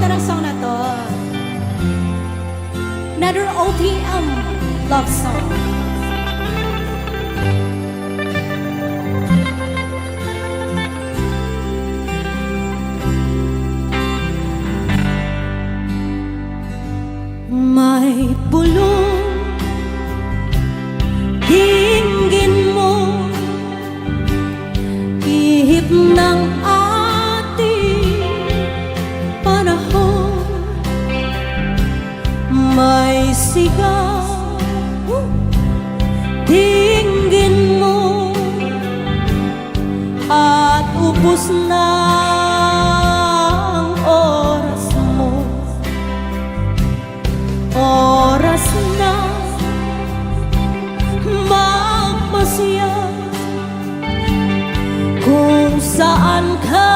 ganda ng song na to. Another OPM love song. May bulong dinggin mo, ihip ng ating panahon. May sigaw, dinggin mo, at ubos na ang oras mo. Oras na magpasya kung saan ka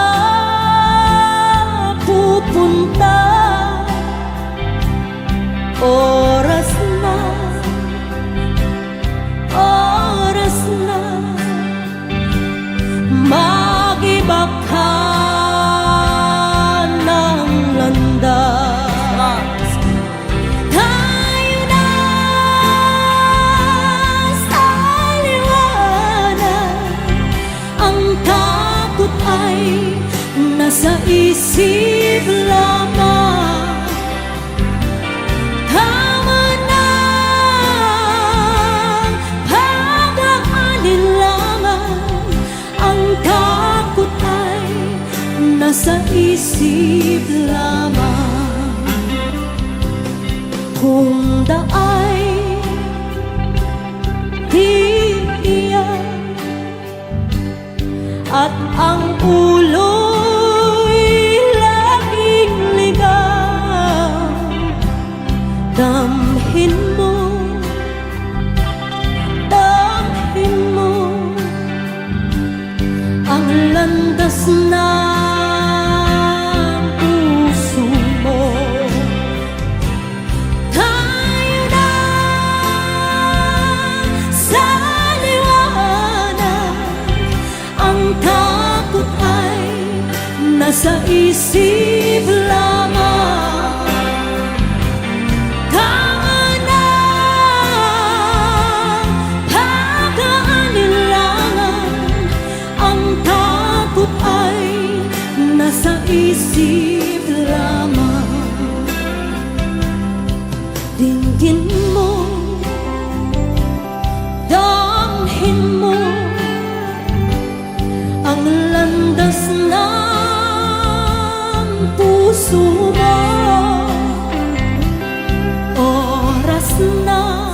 pupunta. Oras na, oras na mag-iba ka ng landas. Tayo na sa liwanag, ang takot ay nasa isip lamang. Tama na pag-aalinlangan, ang takot ay nasa isip lamang. Kung daay iiyak at ang ulo'y laging ligaw, damhin mo, damhin mo ang landas ng puso mo. Tayo na sa liwanag, ang takot ay nasa isip lamang. Tama na pag-aalinlangan, ang takot ay nasa isip lamang. Dinggin mo, damhin mo ang landas ng puso mo. Oras na,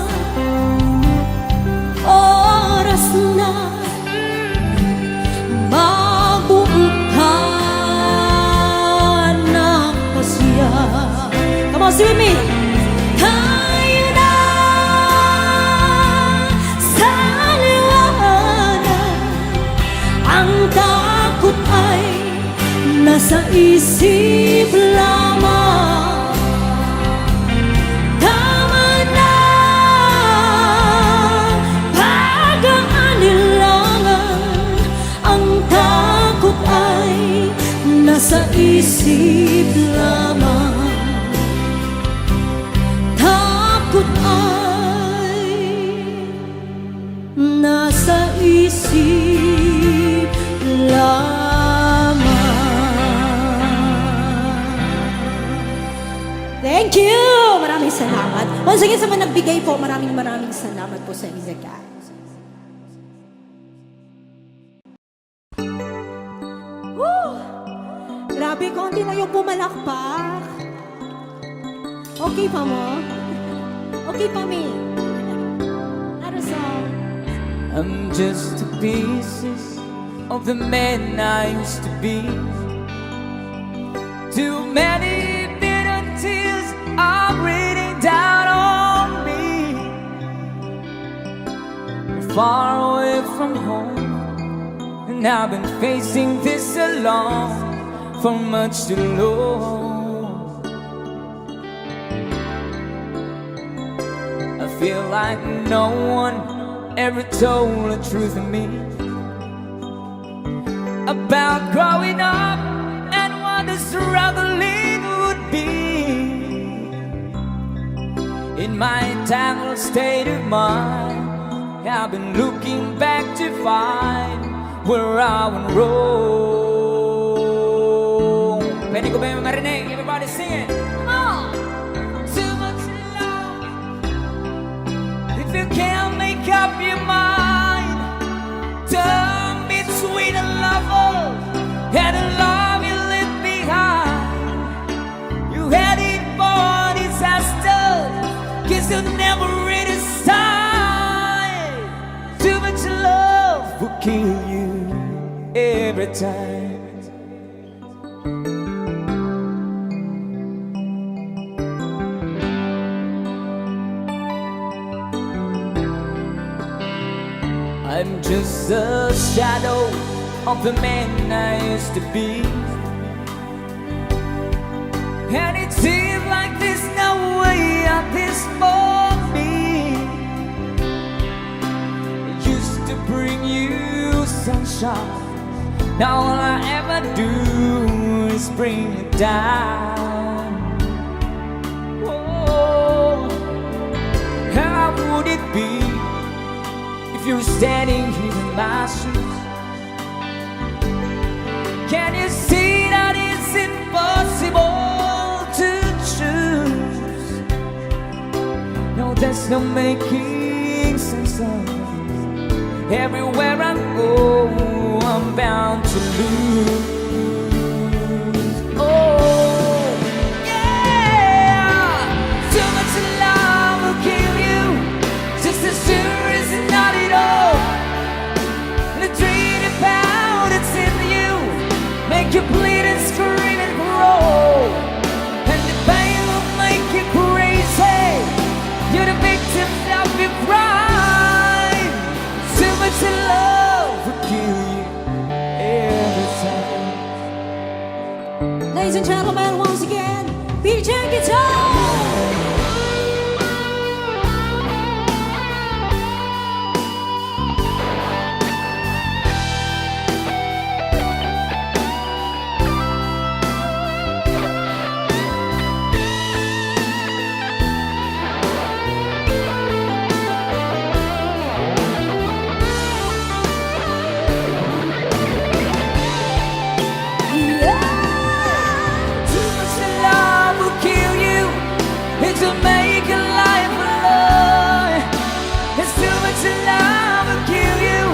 oras na mabuo ka ng pasya. Come on, sing me. Tayo na sa liwanag, ang takot ay nasa isip lamang. Tama na pag-aalinlangan, ang takot ay nasa isip lamang. Takot ay nasa isip lamang. Thank you! Maraming salamat. Once again, sa mga nagbigay po, maraming salamat po sa inyo, guys. Woo! Grabe, konti na yung pumalakpak. Okay pa mo? Okay pa, me? Ano song? I'm just the pieces of the man I used to be. Too many bitter tears are raining down on me. Far away from home, and I've been facing this alone for much too long. I feel like no one ever told the truth to me about growing up and what the struggling would state of mind. I've been looking back to find where I went wrong. Pwede ko ba yung marinig? Everybody sing it. Come on! Too much love. If you can't make up your mind, turn between a lover and a love you left behind. You had it for disaster, guess you'll never ready sign. Too much love will kill you every time. I'm just a shadow of the man I used to be, and it seems like there's no way out this for me. I used to bring you sunshine, now all I ever do is bring it down. Oh, how would it be if you were standing here in my shoes? Can you see that it's impossible to choose? No, there's no making sense of it. Everywhere I go, I'm bound to lose. Oh, yeah. Too much love will kill you, just as sure as not at all. And the dream about it's in you, make you bleed and scream and grow. And the pain will make you crazy, you're the victim of your crime. Too much love will kill you every time. Ladies and gentlemen, once again, BJ Guitar! Too much love will kill you, and to make a life alone. There's too much love will kill you.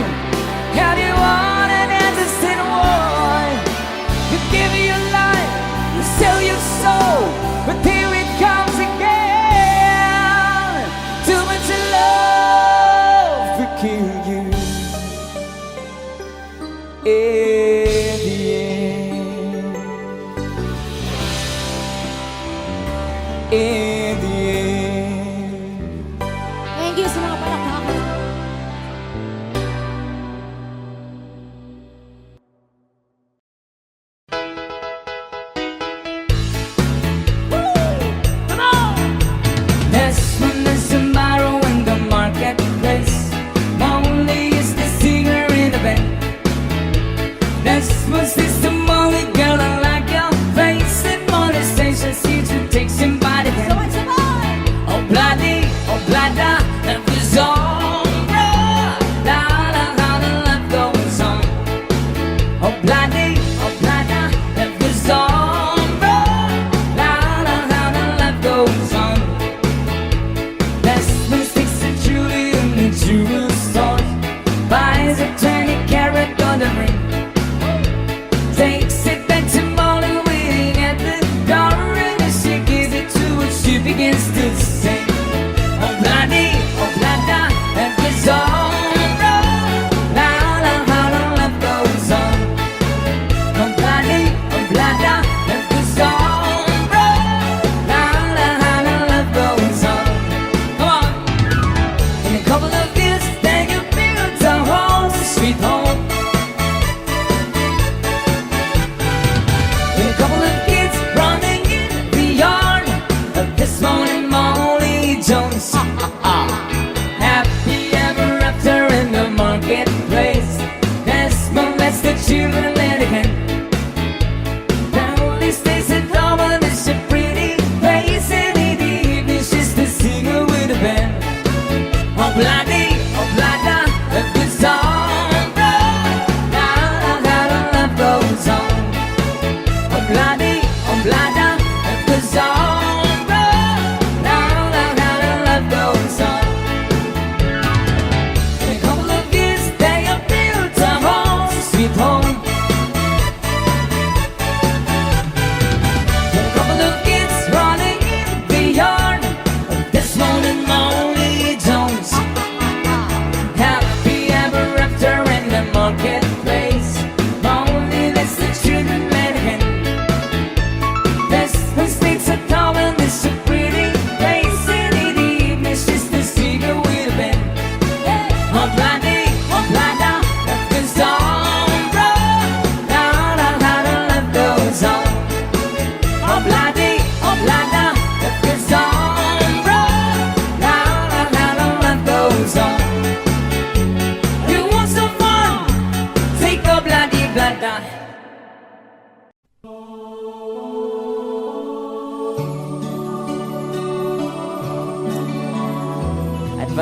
How do you want an understand why? You give your life, you sell your soul, but here it comes again. Too much love will kill you. In the end, in the end. Thank you sa mga palakpakan. Come on! There's one there's tomorrow in the marketplace. Lonely is the singer in the band. That's what's this the only girl I like your face. And molestation seems to take somebody So hand. what's the boy? Oh bloody, oh blada, that was all right. La la la la love goes on. Oh bloody, oh blada, that was all right. La la la la love goes on. That's when sticks to Julie in the jewel store. Buys a 20-carat golden ring. Takes it back to Molly waiting at the door, and as she gives it to her, she begins to sing. Oh bloody, oh blada, that was all right. La la la la love goes on. Oh bloody, oh blada, that was all right. La la la la love goes on. Come on. In a couple of years, they can build a home, sweet home.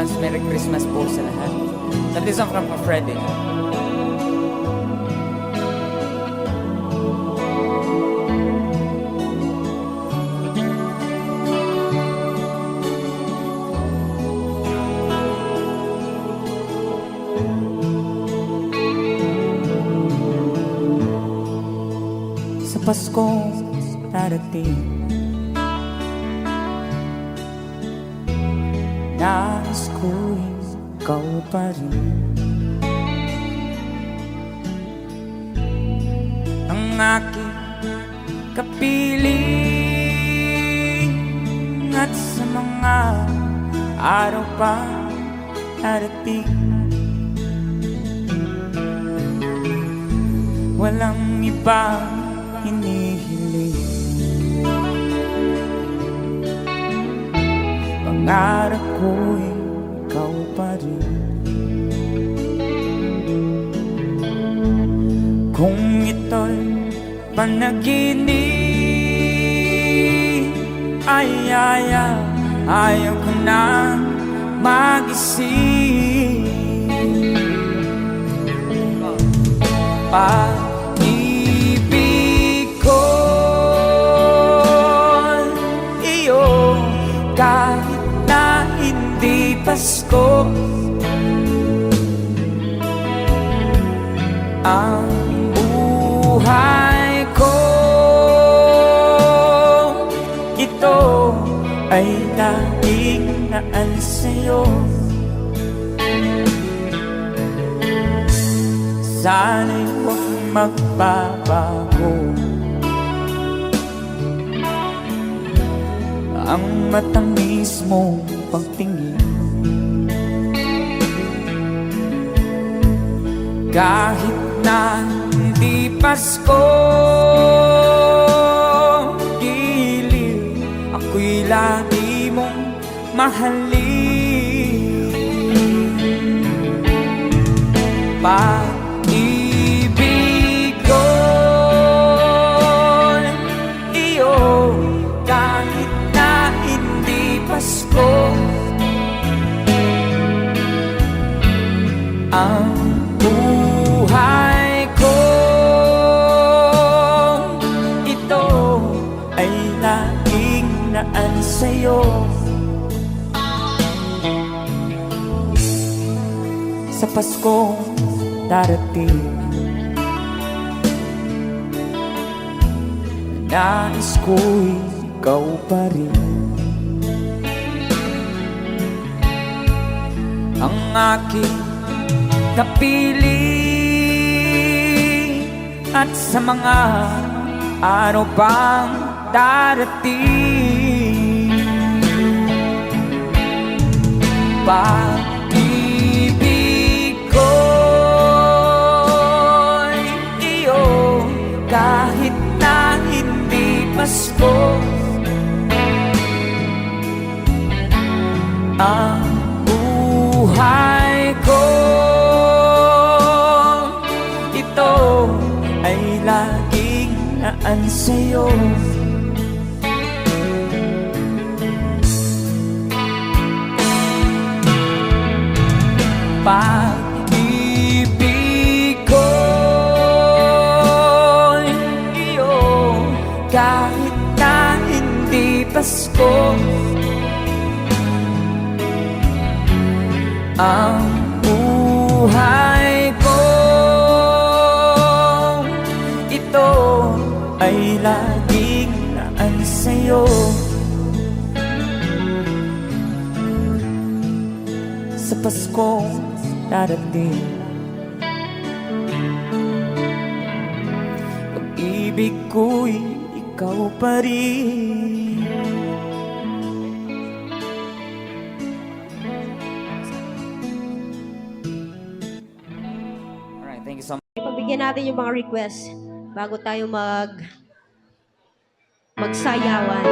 advance Merry Christmas po sa lahat. So this one from Freddy. Sa Paskong darating, nais ko'y ikaw pa rin ang aking kapiling, at sa mga araw pa darating, walang ibang hinihiling. Pangarap ko'y ikaw pa rin. Kung ito'y panaginip, ay ayaw ko na magising. Pag-ibig ko'y iyo, kahit na hindi Pasko. Ang buhay ko, ito ay laging naan sa'yo. Sana'y huwag magbabago ang matamis mong pagtingin. Kahit na hindi Pasko, giliw, ako'y lagi mong mahalin. Pag-ibig ko'y iyo, kahit na hindi Pasko. Ang buhay ko, ito ay laging naan sa'yo. Sa Paskong darating, nais ko'y ikaw pa rin ang aking kapiling, at sa mga araw pang darating, pag-ibig ko'y iyo, kahit na hindi Pasko. Ang buhay ko, ito ay laging naan sa'yo. Pag-ibig ko'y iyo, kahit na hindi Pasko. Ang buhay ko, ito ay laging naan sa'yo. Sa Paskong darating, pag-ibig ko'y ikaw pa rin. Alright, thank you so much. Pagbigyan natin yung mga request bago tayo magsayawan.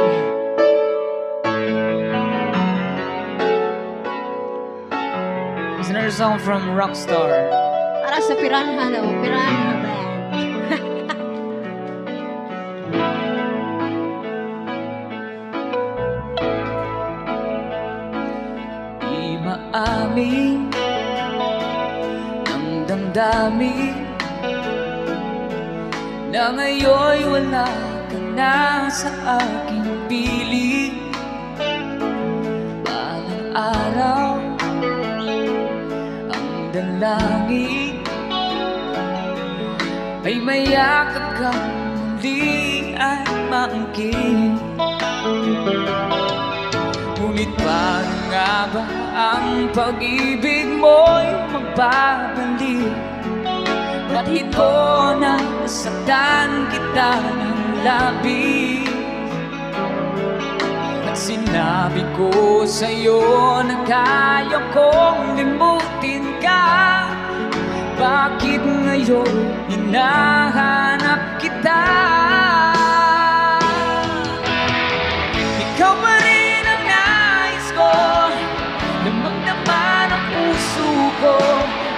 There's another song from Rockstar. Para sa Piranha daw, Piranha Band. Di damdamin na ngayon'y wala ka na sa aking piling. Balang araw ang dalangin ay mayakap kang muli at maangkin. Ngunit paano nga ba ang pag-ibig mo'y magbabalik? Ba't ito na nasaktan kita ng labis? At sinabi ko sa'yo na kaya kong limutin ka. Bakit ngayon hinahanap kita? Ikaw pa rin ang nais ko, damang-dama ng puso ko.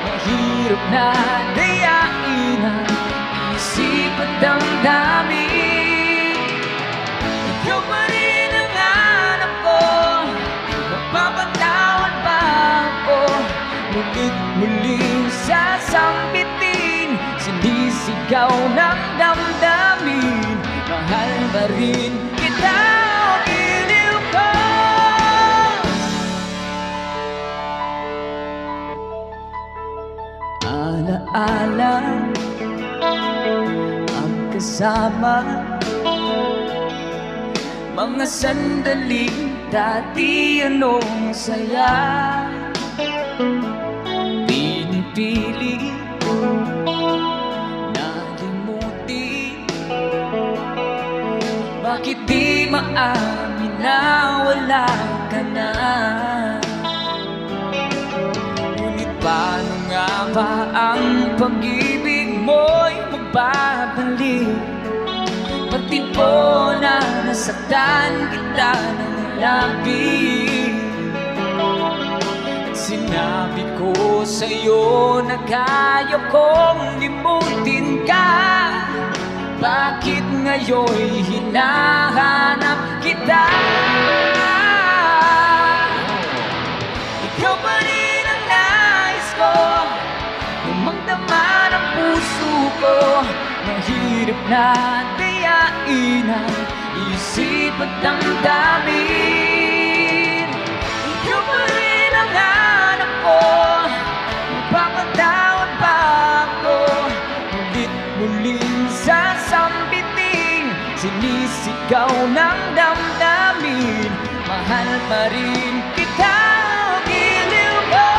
Mahirap na dayain ang isip at damdamin. Ikaw pa rin ang hanap ko, mapapatawad ba ako? Ngunit muling sasambitin, sinisigaw ng damdamin. Mahal ba rin kita o giliw ko? Alaala ang kasama, mga sandaling dati anong saya. Pinipili nalimutin, bakit di maamin na wala ka na? Ngunit paano nga ba ang pag-ibig mo'y magbabalik? Pati po na nasaktan kita ng labis. Sinabi ko sa'yo na kaya kong limutin ka. Bakit ngayon'y hinahanap kita? Ikaw pa rin ang nais ko, damang-dama ng puso ko. Mahirap na dayain ang isip at damdamin. Ikaw pa rin ang hanap ko, mapapatawad ba ako? Ulit muling sasambitin, sinisigaw ng damdamin. Mahal pa rin kita o giliw ko?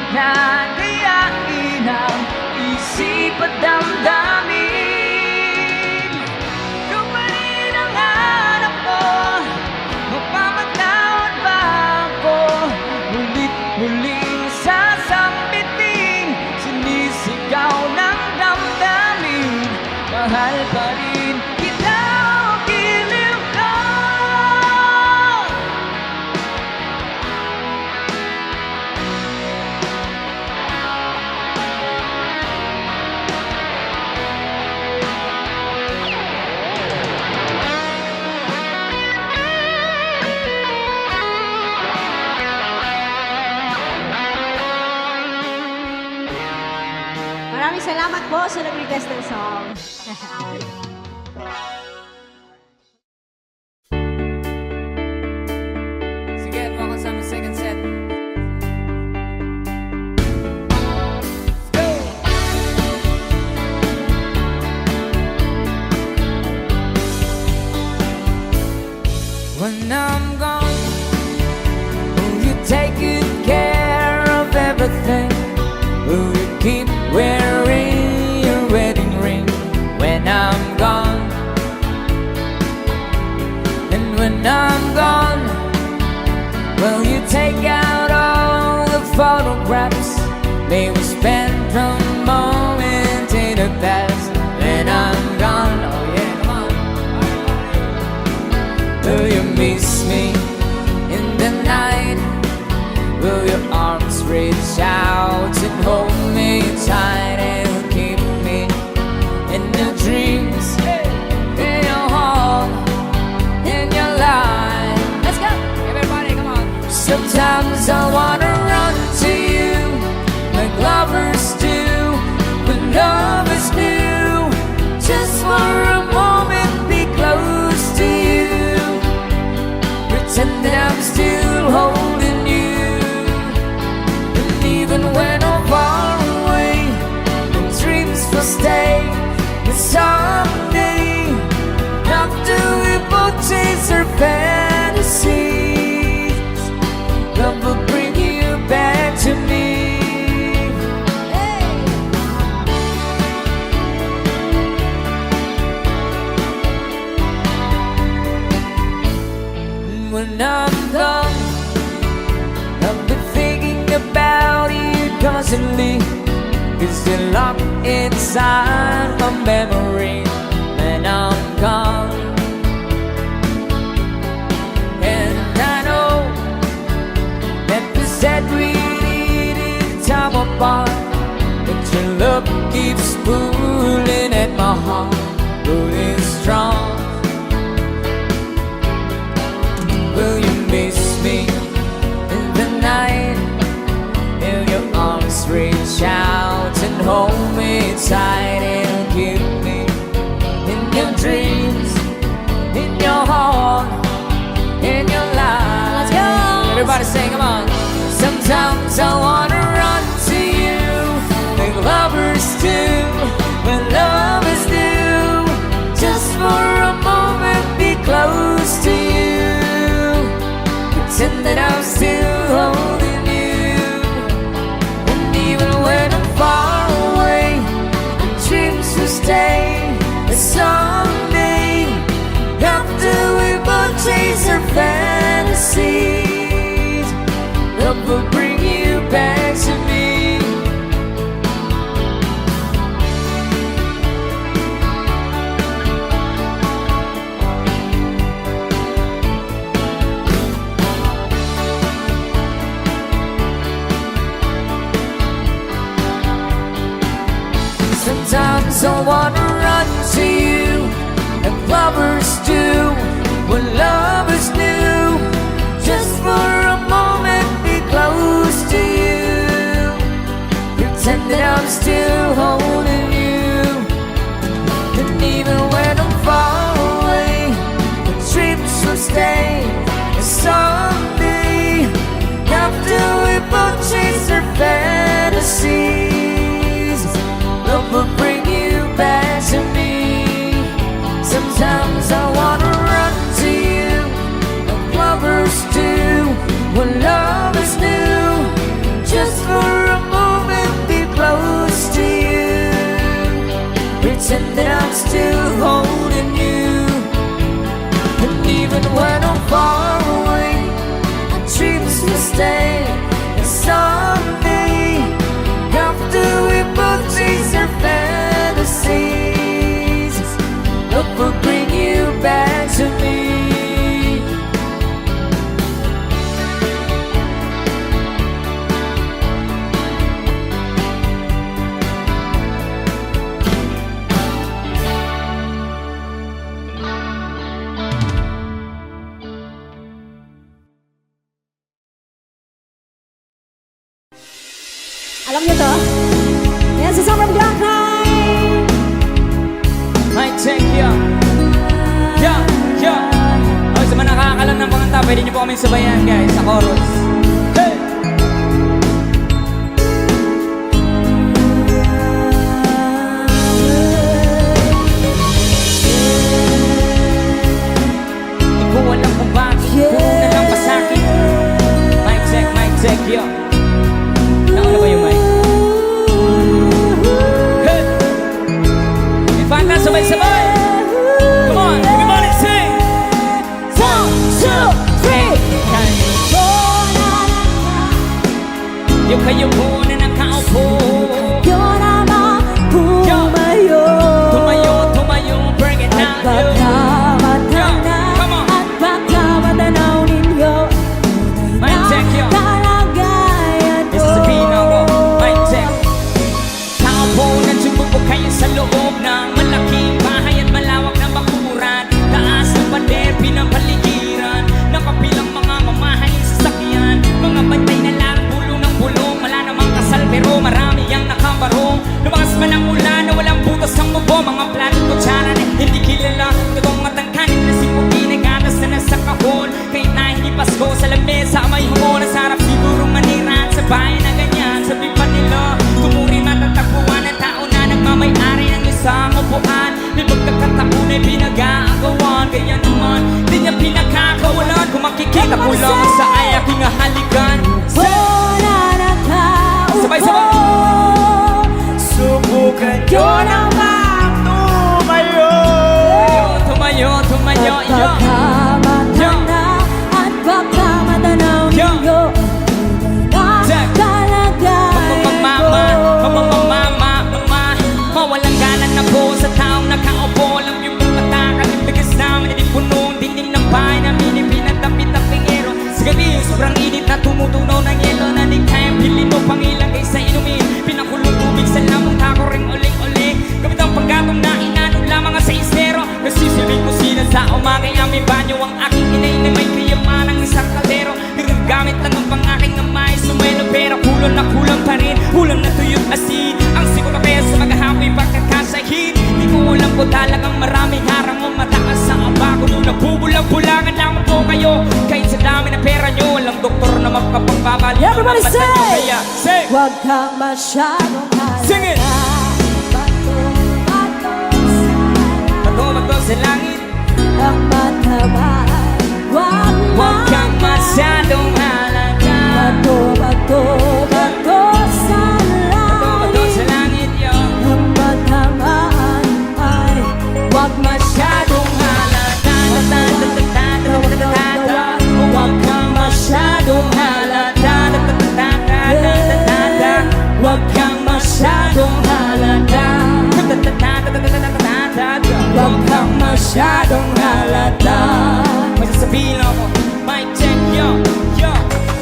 Na dayain ang isip at damdamin. Ikaw pa rin ang hanap ko, mapapatawad ba ako? Ngunit muling sasambitin, sinisigaw ng damdamin. Mahal pa rin kita o giliw ko? Maraming salamat po sa nag-request ng song. Sige, welcome sa aming second set. Let's go! When I'm gone, will you take good care of everything? Will you keep wearing your wedding ring? When I'm gone, perhaps may we spend a moment in the past when I'm gone. Oh yeah, come on. Will you miss me in the night? Will your arms reach out and hold me tight and keep me in your dreams, in your heart, in your life? Let's go, everybody, come on. Sometimes I wanna run to you like lovers do, but love is new. Just for a moment, be close to you. Pretend that I'm still holding you. And even when I'm far away, and dreams will stay. But someday, after we both chase our fantasies, love will bring you back to me. When I'm gone, I'll be thinking about you constantly. Cause you're locked inside my memory when I'm gone. And I know that we said we needed time apart, but your love keeps pulling at my heart, pulling strong. Will you miss me in the night? Will your arms reach out and hold me tight and keep me in your dreams, in your heart, in your life? Let's go! Everybody sing, come on. Sometimes I wanna run to you like lovers do, when love is new. Just for a moment, be close to you. Pretend that I'm still holding you. And even when I'm far away, the dreams will stay. And someday, after we both chase our fantasies, love will bring you back to me. Sometimes I wanna run to you like lovers do, when love is new. Just for a moment, be close to you. Pretend that I'm still holding you. And even when I'm far away, the dreams will stay. And someday, after we both chase our fantasies, love will bring you back to me. Sometimes I wanna run to you like lovers do, when love is new. Just for a moment, be close to you. Pretend that I'm still holding you. And even when I'm far away, my dreams will stay. And someday, after we both chase our fantasies, love will bring you back to me. Alam niyo to? Yan sa Summer Blackheart! Mic check, yo. Yo, yo. O, sa mga nakakalam ng panganta, pwede niyo po kaming sabayan, guys, sa chorus. Hey! Di ko alam kung bakit, puno na lang pa sa'kin. Mic check, yo. Nauna ba yung mic? Hey! Infanta, sabay-sabay! Come on, everybody sing! 1, 2, 3! Can you go now? pero marami ang nakabarong. Lumakas man ang ulan na walang butas ang mubo. Mga planong kutsara na hindi kilala. Totoong matangkanin na siputi na gatas na nasa kahon. Kahit na hindi Pasko sa lamesa may humon. Ang sarap siguro manira sa bayan na ganyan. Sabi pa nila, tumuri matatagpuan ang tao na nagmamay-ari ng isang upuan. May pagkakataon ay pinag-aagawan. Kaya naman, di niya pinakakawalan. Kung makikita ko lang sa aking halikan. Wala na tao Sabay-sabay. Subukan nyo namang tumayo. Tumayo, tumayo, yo. Pagkamata na at pagkamatanaw Yo. ninyo na Check. kalagayan Mawalang galan na po sa taong nakaupo. Alam yung mga mata, kalibigas namin. Hindi punong dinding ng bahay namin. Pinatapit-tapingero sa gabi, sobrang init na tumutunaw ng yelo. Na di kayang pilin o pangilagay sa inumin. Pinakulong tubig sa lamang tako ring uling-uling. Gamit ang paggatong na inanong lamang sa isero. Nasisilbing kusina sa umagay aming banyo. Ang aking inay na may kayaman ng isang kaldero. Nagagamit lang ang pangaking na may sumelo. Pero kulang na kulang pa rin. Ulam na tuyot asin. Ang siguro na sa maghahapoy pagkakasahin. Di ko alam po talagang maraming harang o mataas sa abako. Nung nabubulang-bulangan lamang po kayo. Kahit sa dami ng pera nyo, walang doktor na magpapagbabali. Everybody say! Kaya, say! Huwag kang masyadong Sing it! Bato sa langit. ang matabay. Huwag kang masyadong halata. Bato sa Bato sa langit. langit, yo. Ang matamaan ay huwag Masyadong halata. Huwag kang masyadong halata. Huwag kang masyadong halata. Huwag kang masyadong halata. May sasabihin ako, mic check, yo, yo,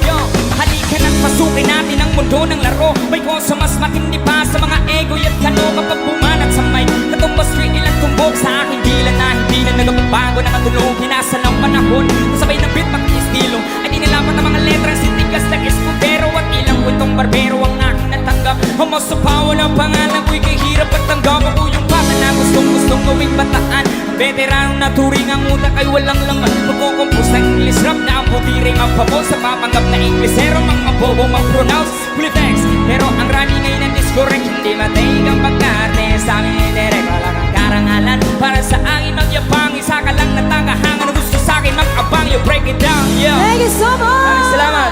yo. Halika na't pasukin natin ang mundo ng laro. May kosa mas matindi pa sa mga ego at kano. Kapag bumanat sa mic, katumbas rin ilang tumbok sa aking dila na hindi na nagbabago. Nakatulong, hinasa ng panahon. Kasabay ng beat, pag-istilong ay di nilapat ang mga letra. Sitigas na eskudero at ilang kwentong barbero ang aking natanggap. Hamos sa pawa ng pangalan ko'y kahirap at tanggap. Ako yung bata na gustong gawing bataan. Ang veteranong naturing ang utak ay walang laman. Magkukumpos ng English rap na ang butiring ang pabo. Sa papanggap na Inglesero, mga bobo mag-pronounce fully text. Pero ang rami ngayon ang discorrect. Hindi mataig ang pagkarte. Sa amin ay direct, wala kang karangalan. Para sa akin magyabang, isa ka lang na tagahangan. Gusto sa akin mag-abang, you break it down, yo. Thank you so much! Maraming salamat.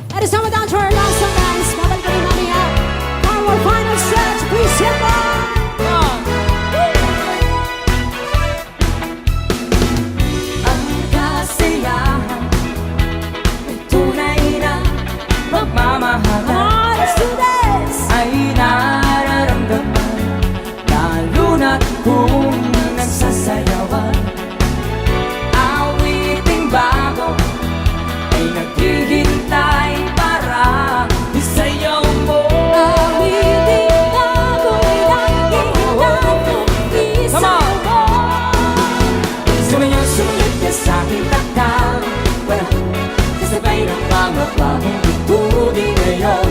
That is summer down to our last song, guys. Babalik kami mamaya. Our final stretch, please hit Ang kasiyahan ay tunay na magmamahalan. Let's do this! Ay nararamdaman, lalo na't kung nagsasayawan. Awiting bago ay naghihintay para isayaw mo. Awiting bago'y naghihintay kung isaw mo. Sumayaw, sumunod ka sa aking takdang. Walang kasabay ng mga bagong tubig ngayon.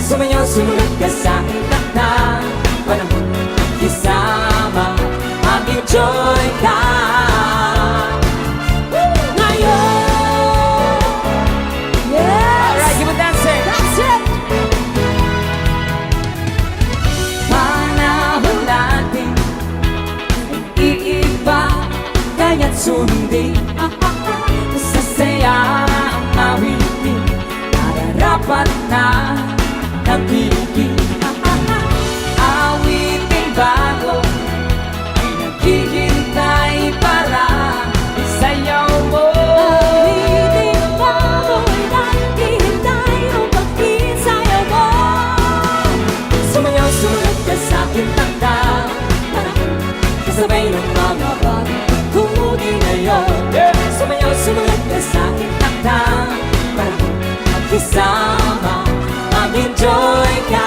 Sumayaw, sumunod ka sa aking takdang. Walang kisama, mag-enjoy ka. Ngayon! Yes! Alright, keep on dancing. That's it! Panahon natin ay iiba, kaya't sundin. Sasaya ang awitin, nararapat na nagpipigil. Awiting bago ay naghihintay para isayaw mo. Awiting bago'y naghihintay upang isayaw mo. Sumayaw, sumunod ka sa aking takdang. Kasabay ng mga bagong tugtugin ngayon. Sumayaw, sumunod ka sa aking takdang. Para magkisama, mag-enjoy ka.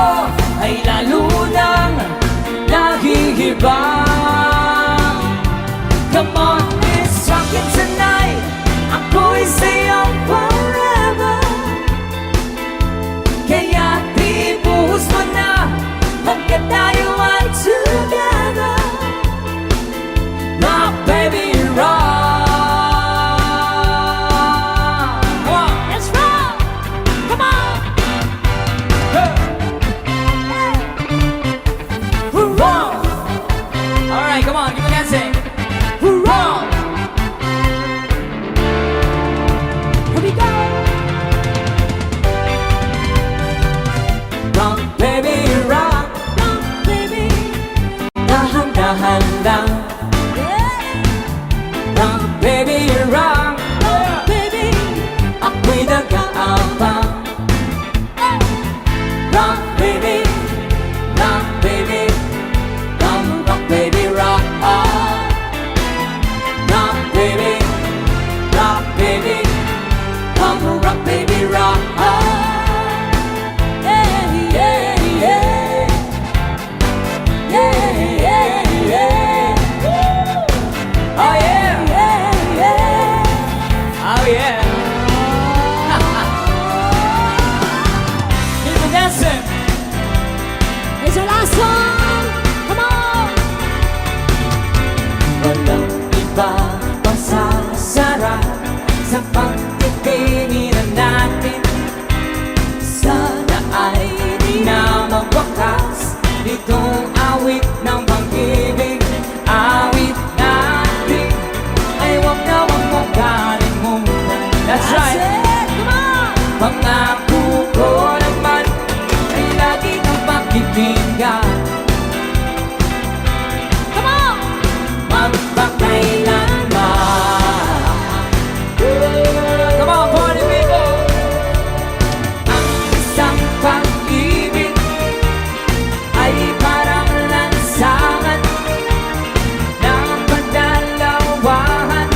mo ay lalo nang nahihiba. Come on, it's rockin' tonight. Ako'y sa'yo forever. Kaya di buhos mo na, hanggat tayo ay together. Rock, baby, rock. Come on, Let's rock! Come on! rock. All right, come on, give me dancing. Rock. Here we go! Rock, baby, rock. Rock, baby! Dahan-dahan lang. Yeah! Rock, baby, rock. Rock, baby! Ako'y nag-aabang. Rock, baby. Rock, baby. Come, rock, baby, rock. Rock, baby. Rock, baby. Come, rock, baby, rock. Yeah, yeah, yeah! Yeah, yeah, yeah! Oh, yeah. Yeah, yeah! Oh, yeah. Keep on dancing. It's our last song! Come on! Walang iba pang sasarap sa pagtitingin natin. Sana ay di na magwakas itong awit ng pag-ibig. Awit natin ay wag na wag mong kalimutan. That's right. it! Come on! Pangako ko naman ay lagi kang pakibigyan. Come on! Magpakailanman. Come on, party people! Ang isang pag-ibig ay parang lansangan ng pagdalawahan.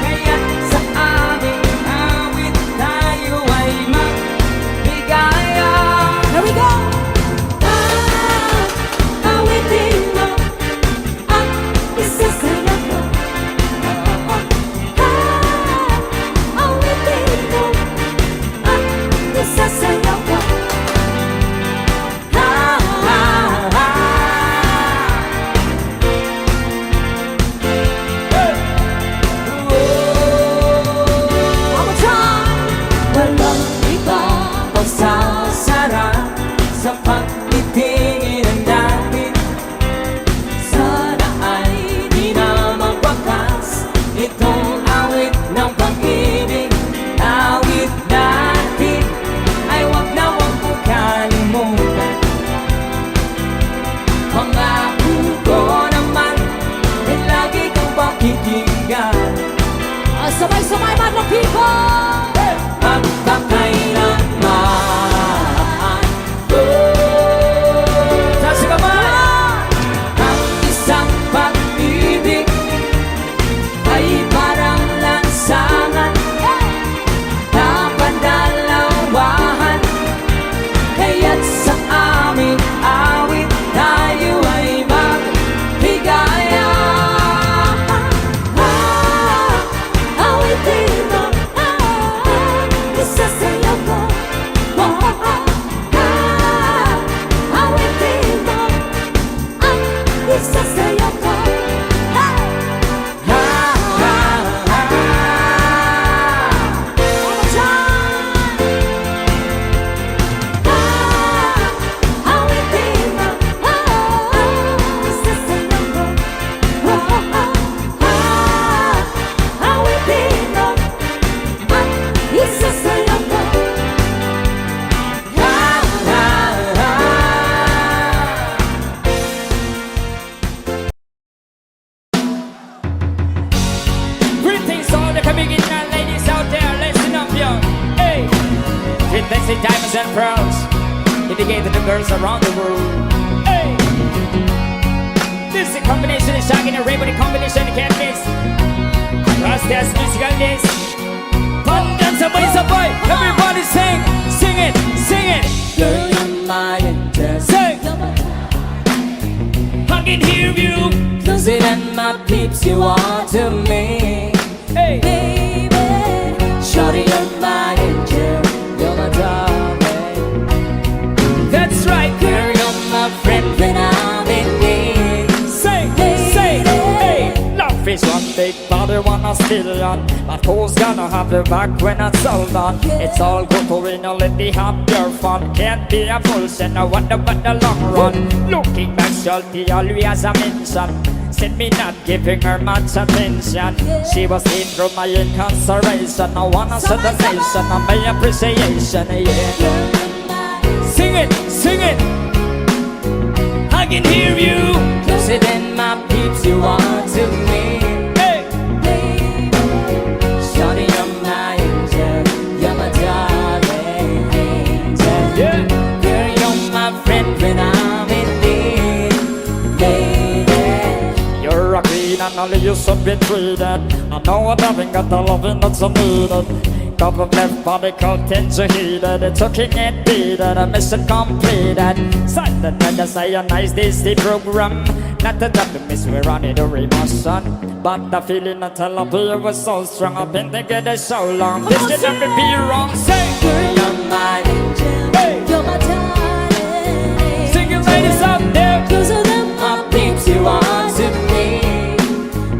Kaya't sa aming awit tayo ay magbigaya. Here we go! Awitin mo ang isa sa'yo ko. Awitin mo ang isa sa'yo ko. One more time! Walang iba pang sasarap sa pagtitingin natin. Sana ay di na magwakas itong awit ng pag-ibig. Awit natin ay wag na wag mong kalimutan. Pangako ko naman ay lagi kang pakikinggan. Sabay-sabay, Madlang people! Magpakailanman. Taas ka ba? Ang isang pag-ibig ay parang lansangan na pandalawahan. Kaya't sa aming awit tayo ay magbigaya. Awitin mo ang isa sa'yo ko. Awitin mo ang isa sa'yo ko. One more time! Awitin mo ang isa sa'yo ko. Awitin mo ang isa sa'yo ko. Greetings to all the Caribbean ladies out there, listen up, yo. Hey, fantastic diamonds and pearls, dedicated to the girls around the world. Hey, this is a combination of shocking and rainbow, the combination of candies. Rastas musical days. Fun dance, boy, everybody sing, sing it, sing it. Girl, you're my peeps you are to me. Hey. Baby, Shorty, you're my angel, you're my darling. That's right, Girl, girl. you're my friend when I'm in need. Say, say, hey. Love is one big body, wanna steal on. But who's gonna have your back when it's all done? It's all good to win, let the have your fun. Can't be a fool, and I wonder about the long run. Looking back, salty always a mention. Said me not giving her much attention. She was in through my incarceration. I wanna set the nation on my appreciation, yeah. you're my Sing it, sing it. I can hear you. Closer than my peeps you are to me. Hey, baby. Shorty, you're my angel, you're my darling angel. yeah. Girl, you're my friend when I'm in need. Lady, You're a queen and only you should be treated. I know what having got the loving that's so needed. Couple of left body contents are heated. It's looking and beaten, a mission completed. Silent and a nice Disney program. Not that the miss we're on it or emotion. But the feeling that I love you was so strong. I've been together so long. This can never be wrong. Say, girl, you're my angel. hey, You're my darling. singing ladies out there. Closer than My peeps you are to me.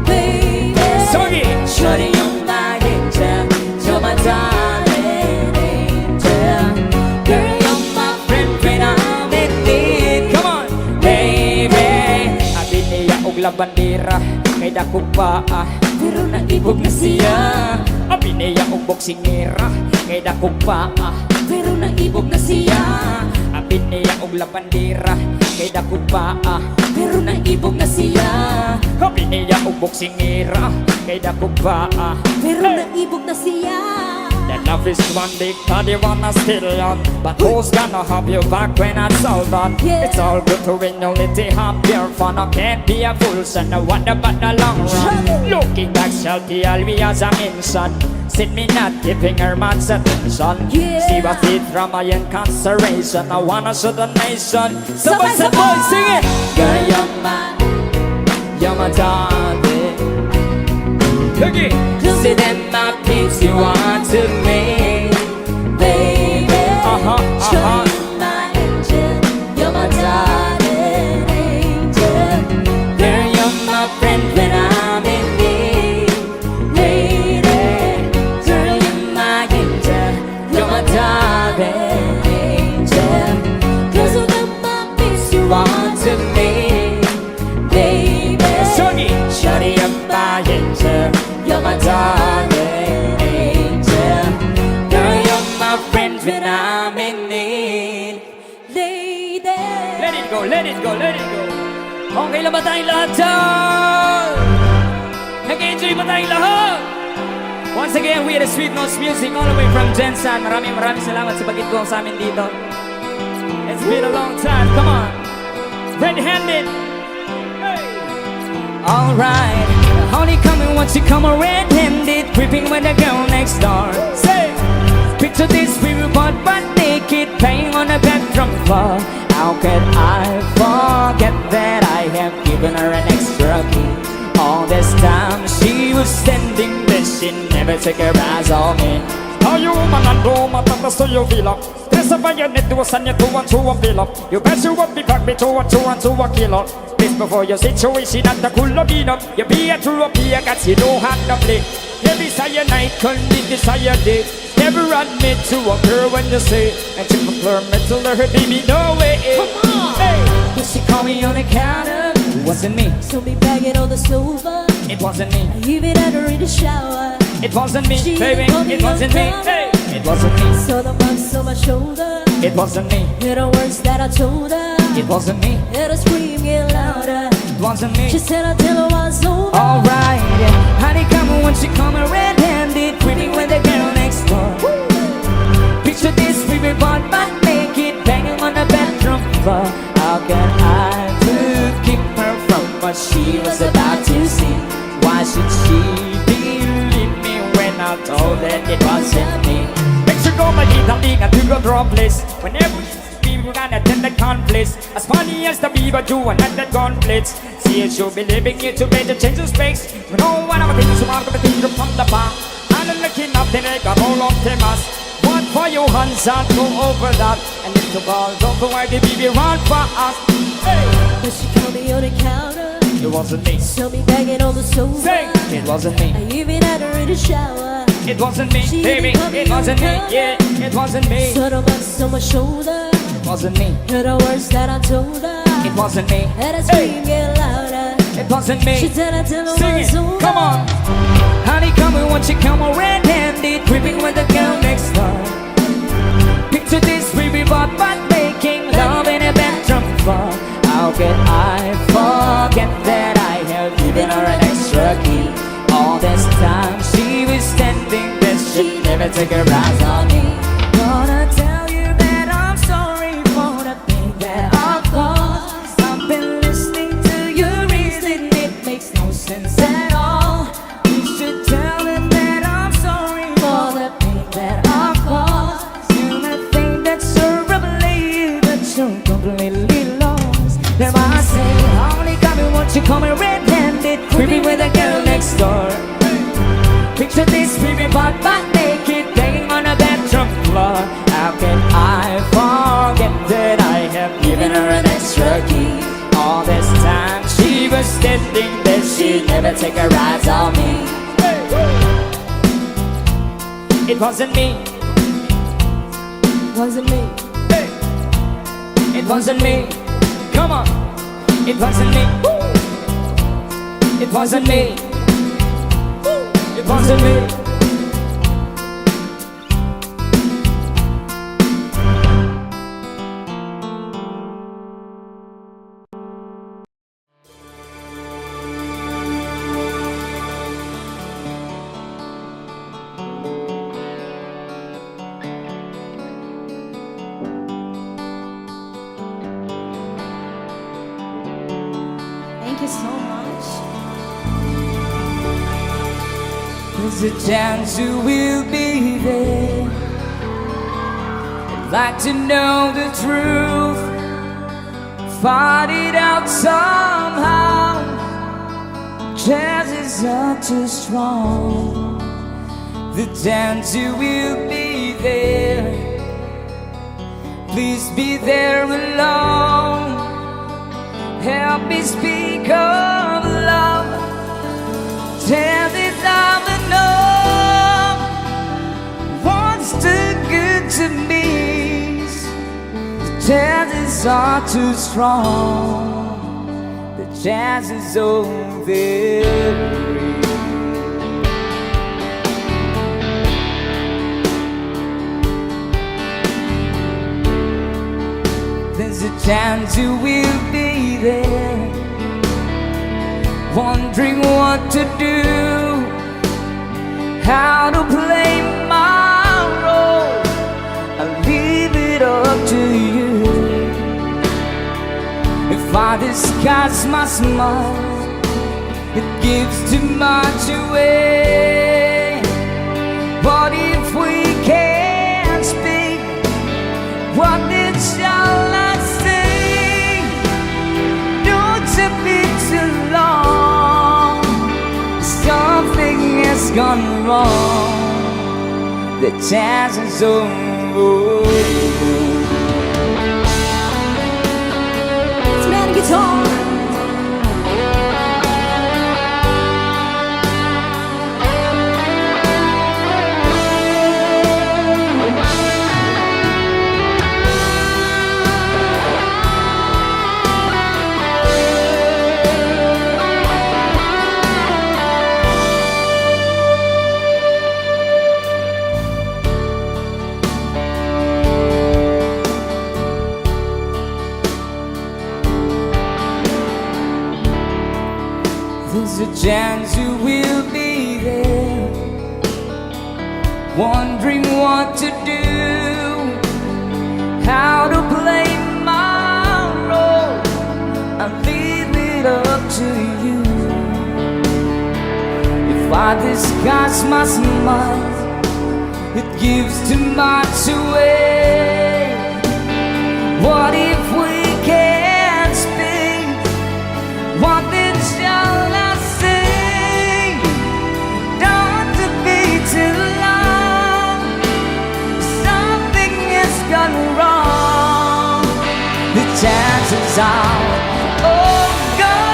baby. Soggy. Shorty, you're my angel, you're my darling angel. Girl, you're my friend when I'm in need. Come on. Baby, Abi niya og labandera, may dako pa pero naibog na siya. Abi niya og boksingera, may dako pa Pero naibog na siya. Abi niya og labandera, may dako pa Pero naibog na siya. Abi niya og boksingera, may dako pa Pero naibog na siya. That love is one big body, wanna steal on. But who's gonna have you back when it's all done? Yeah. It's all good to win, only to have your fun. I can't be a fool, so no wonder about the long run. Looking back, salty always a mention. Said me not giving her much attention. Yeah. She was it from my incarceration. I wanna show the nation. Sabay, Somebody, sabay. sing it. Girl, you're my darling. Cookie. Closer than my peeps you are to me. Baby, Uh-huh. You're my angel. You're my darling angel. Girl, you're my friend when I'm in need. Lady, girl, you're my angel, you're my darling angel. Closer than my peace you You are to me, baby. Soggy. Shorty, you're my angel, you're my darling angel. Girl, you're my friend when I'm in need. lady. Let it go, let it go, let it go. Okay lang ba tayong lahat dyan? Nag-enjoy ba tayong lahat? Once again, we are the Sweet Notes Music all the way from Jensen. Maraming salamat sa pag-itulong sa amin dito. It's been a long time. Come on. Red-handed. Hey. Alright, honey coming once you come red-handed, creeping with the girl next door. Say. Picture this, we were butt naked, playing on a bedroom floor. How could I forget that I have given her an extra key? All this time she was standing there, she never took her eyes on me. How you manando matanda sa iyo vila. Presa bayanet duwasan niya tuwan suwa vila. You bet you won't be back me tuwan suwa kilo. This before your situation at the cool of you be a true be a got you know hand of play. Every cyanide can be desired day. Never admit to a girl when you say and you prefer me to her baby no way. Come on. Hey. She called me on the counter, it wasn't me, So me bagging on the sofa. It wasn't me. I even had her in the shower. It wasn't me, She baby. called me It wasn't me. on the Hey. It wasn't me. Saw the marks on my shoulder. It wasn't me. Hear the words that I told her. It wasn't me. Hear her scream get louder. It wasn't me. She said until it was over. alright. Honey coming when she coming red-handed, pretty with the girl next door. Picture this, we were butt naked, banging on the bedroom floor. How can I keep her from what she was about to see? Why should she believe me when I told her it wasn't me? Mexico, Italy, and to go dropless. Whenever people can attend the conflicts, as funny as the beaver do and at the gun blitz. see it should be leaving you to better change of space. We know what I'm thinking, so I'm gonna think from the bar. And I'm looking up, then I got all of them us. One for your hands and go over that. And if the ball don't go where the baby run for us. Hey! But she called me on the counter, It wasn't me. saw me begging on the sofa. Say, it wasn't me. I even had her in the shower. It wasn't me, She baby. didn't come It wasn't me. here. Yeah, it wasn't me. Saw the marks on my shoulder, It wasn't me. heard the words that I told her. It wasn't me. And I Hey, scream get louder. it wasn't me. She said I tell her Sing what's it, over. come on. Honey, come and watch you come on red-handed, creeping with the girl next door. Picture this, we be but making love in a bedroom floor. How can I forget that I have given her an extra key? All this time she was standing there, she never took her eyes on me. Gonna tell you that I'm sorry for the thing that I've caused. I've been listening to your reason, it makes no sense at all. You should tell them that I'm sorry for the thing that I've caused. You may think that's so revealing, but you're completely lost. Then I say, only coming what you call me red-handed, creeping with a girl next door. Picture this, screaming but naked, banging on a bedroom floor. How can I forget that I have given her an extra key? All this time she was standing there, she'd never take her eyes on me. It wasn't me. Wasn't me. It wasn't me. Come on. It wasn't me. It wasn't me. It wasn't me. Thank you so much. There's a chance you will be there. I'd like to know the truth, find it out somehow. Chances are too strong. The chance you will be there. Please be there alone. Help me speak of love. Chances I'm enough. What's too good to me? The chances are too strong. The chances over there. There's a chance you will be there, wondering what to do, how to play my role. I'll leave it up to you. If I disguise my smile, it gives too much away. What if we can't speak? What did shall I say? Don't you be too long. Something has gone wrong. The chance is over. It's man guitar. There's a chance you will be there, wondering what to do, how to play my role. I'll leave it up to you. If I disguise my smile, it gives too much away. What if we can't speak? What if chances are all gone.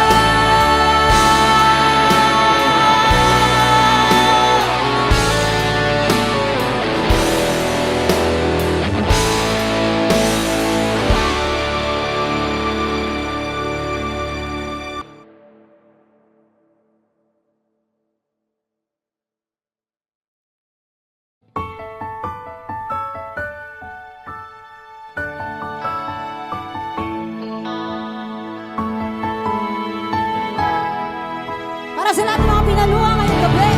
Para sa lahat ng mga pinaluha ngayong gabi.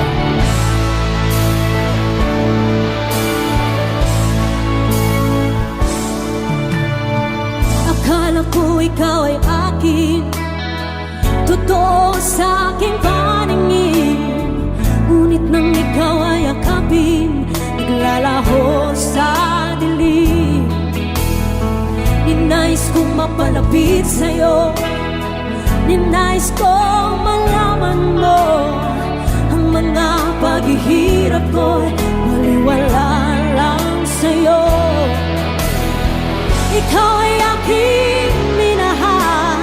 Akala ko ikaw ay akin, totoo sa aking paningin. Ngunit nang ikaw ay akapin, naglalaho sa dilim. Ninais kong mapalapit sa'yo, ninais kong malaman mo ang mga paghihirap ko'y baliwala lang sa'yo. Ikaw ay aking minahal,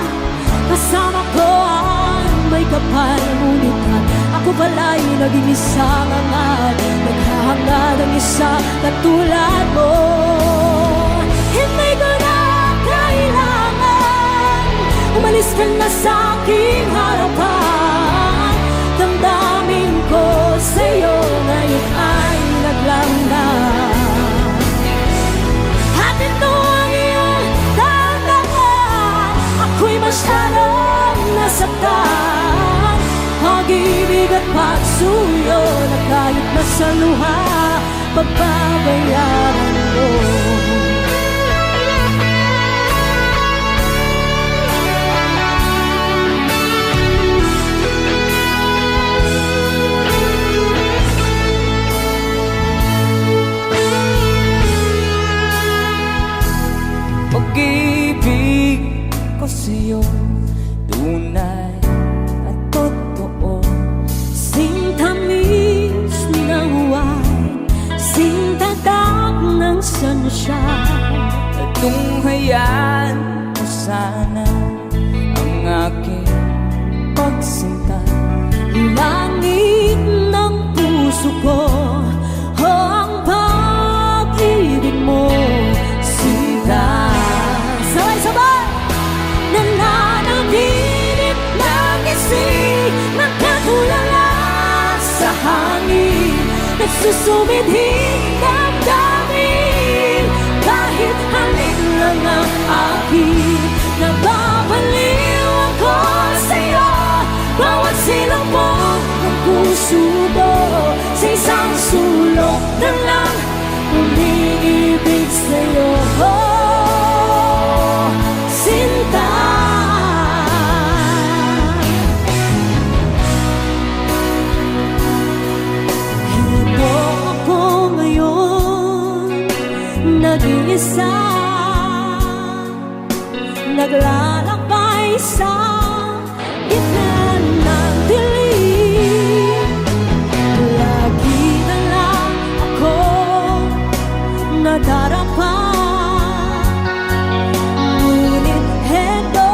kasama ko ang may kapal. Ngunit ako pala'y naging isang angat, naghahangad ang isa katulad mo. Hindi ko na kailangan umalis ka na sa aking harapan. Damdamin ko sa'yo ngayon ay naglaho na. At ito ang iyong tandaan, ako'y masyadong nasaktan. Pag-ibig at pagsuyo na kahit nasa luha, pagbabayaran mo. Pag-ibig ko sa'yo, tunay at totoo. Sintamis ng wine, sintatak ng sunshine. At tunghayan mo sana ang aking pagsinta. Langit ng puso ko, o ang pag-ibig mo, sinta. Sabay-sabay! Nananaginip ng isip, nagkatulala sa hangin, nagsusumidhing damdamin. Kahit halik lang ang akin, nababaliw ako sa'yo. Bawat silambong ng puso mo, sa isang sulok na lang umiibig sa'yo. Sinta, hito ako ngayon, nag-iisa, naglalakbay sa gitna ng dilim. Lagi na lang ako nadarapa. Ngunit heto,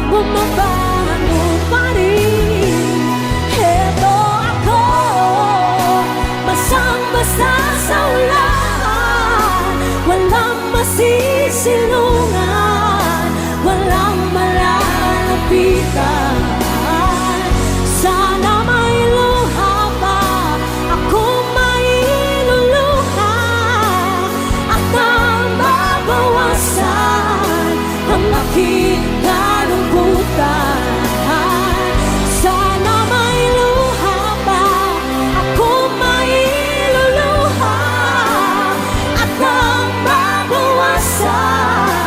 bumabago pa rin. Heto ako, basang-basa sa ulan. Walang masisilungan, walang malalapitan. Sana may luha pa akong mailuluha, at ang mabawasan ang aking kalungkutan. Sana may luha pa akong mailuluha, at ang mabawasan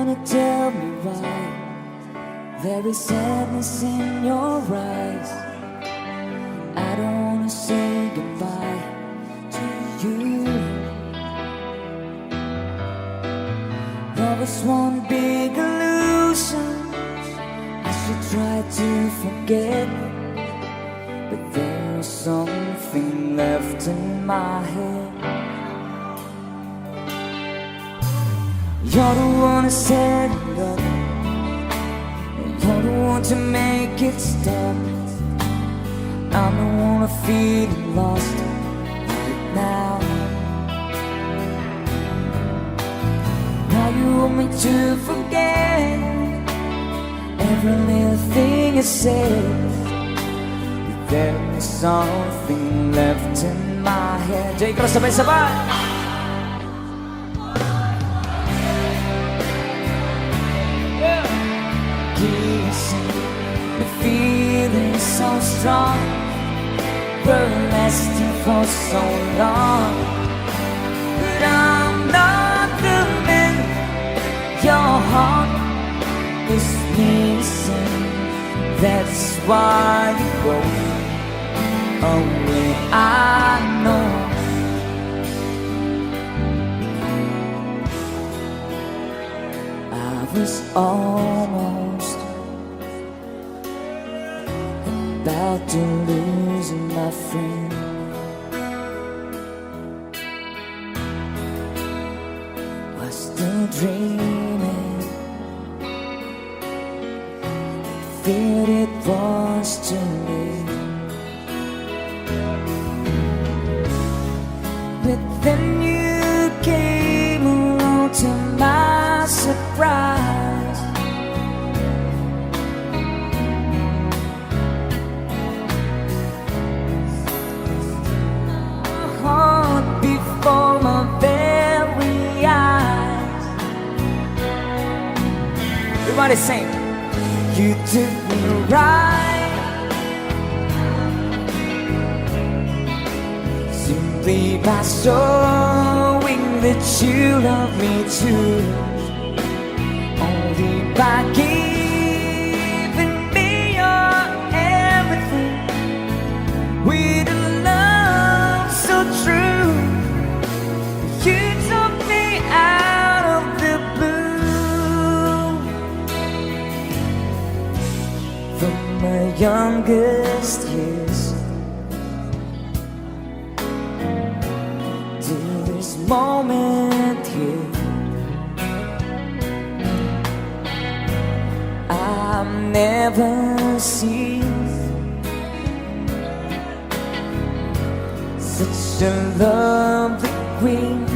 wanna tell me why there is sadness in your eyes. I don't wanna say goodbye to you. Love is one big illusion. I should try to forget, but there's something left in my head. You're the one who set it up, and you're the one to make it stop. I'm the one who feeling lost right now. Now you want me to forget every little thing you said, but there's something left in my head. J. Cross, sabay-sabay! The feeling so strong, we're lasting for so long, but I'm not the man your heart is missing. That's why you go away. I know. I was almost about to lose my friend. Was still dreaming, feared it was too late. But then you came along to my surprise. Before my very eyes. Everybody sing. You took me right, simply by showing that you love me too, only by giving me your everything with a love so true. You took me out of the blue, from my youngest years to this moment here. I've never seen such a lovely queen.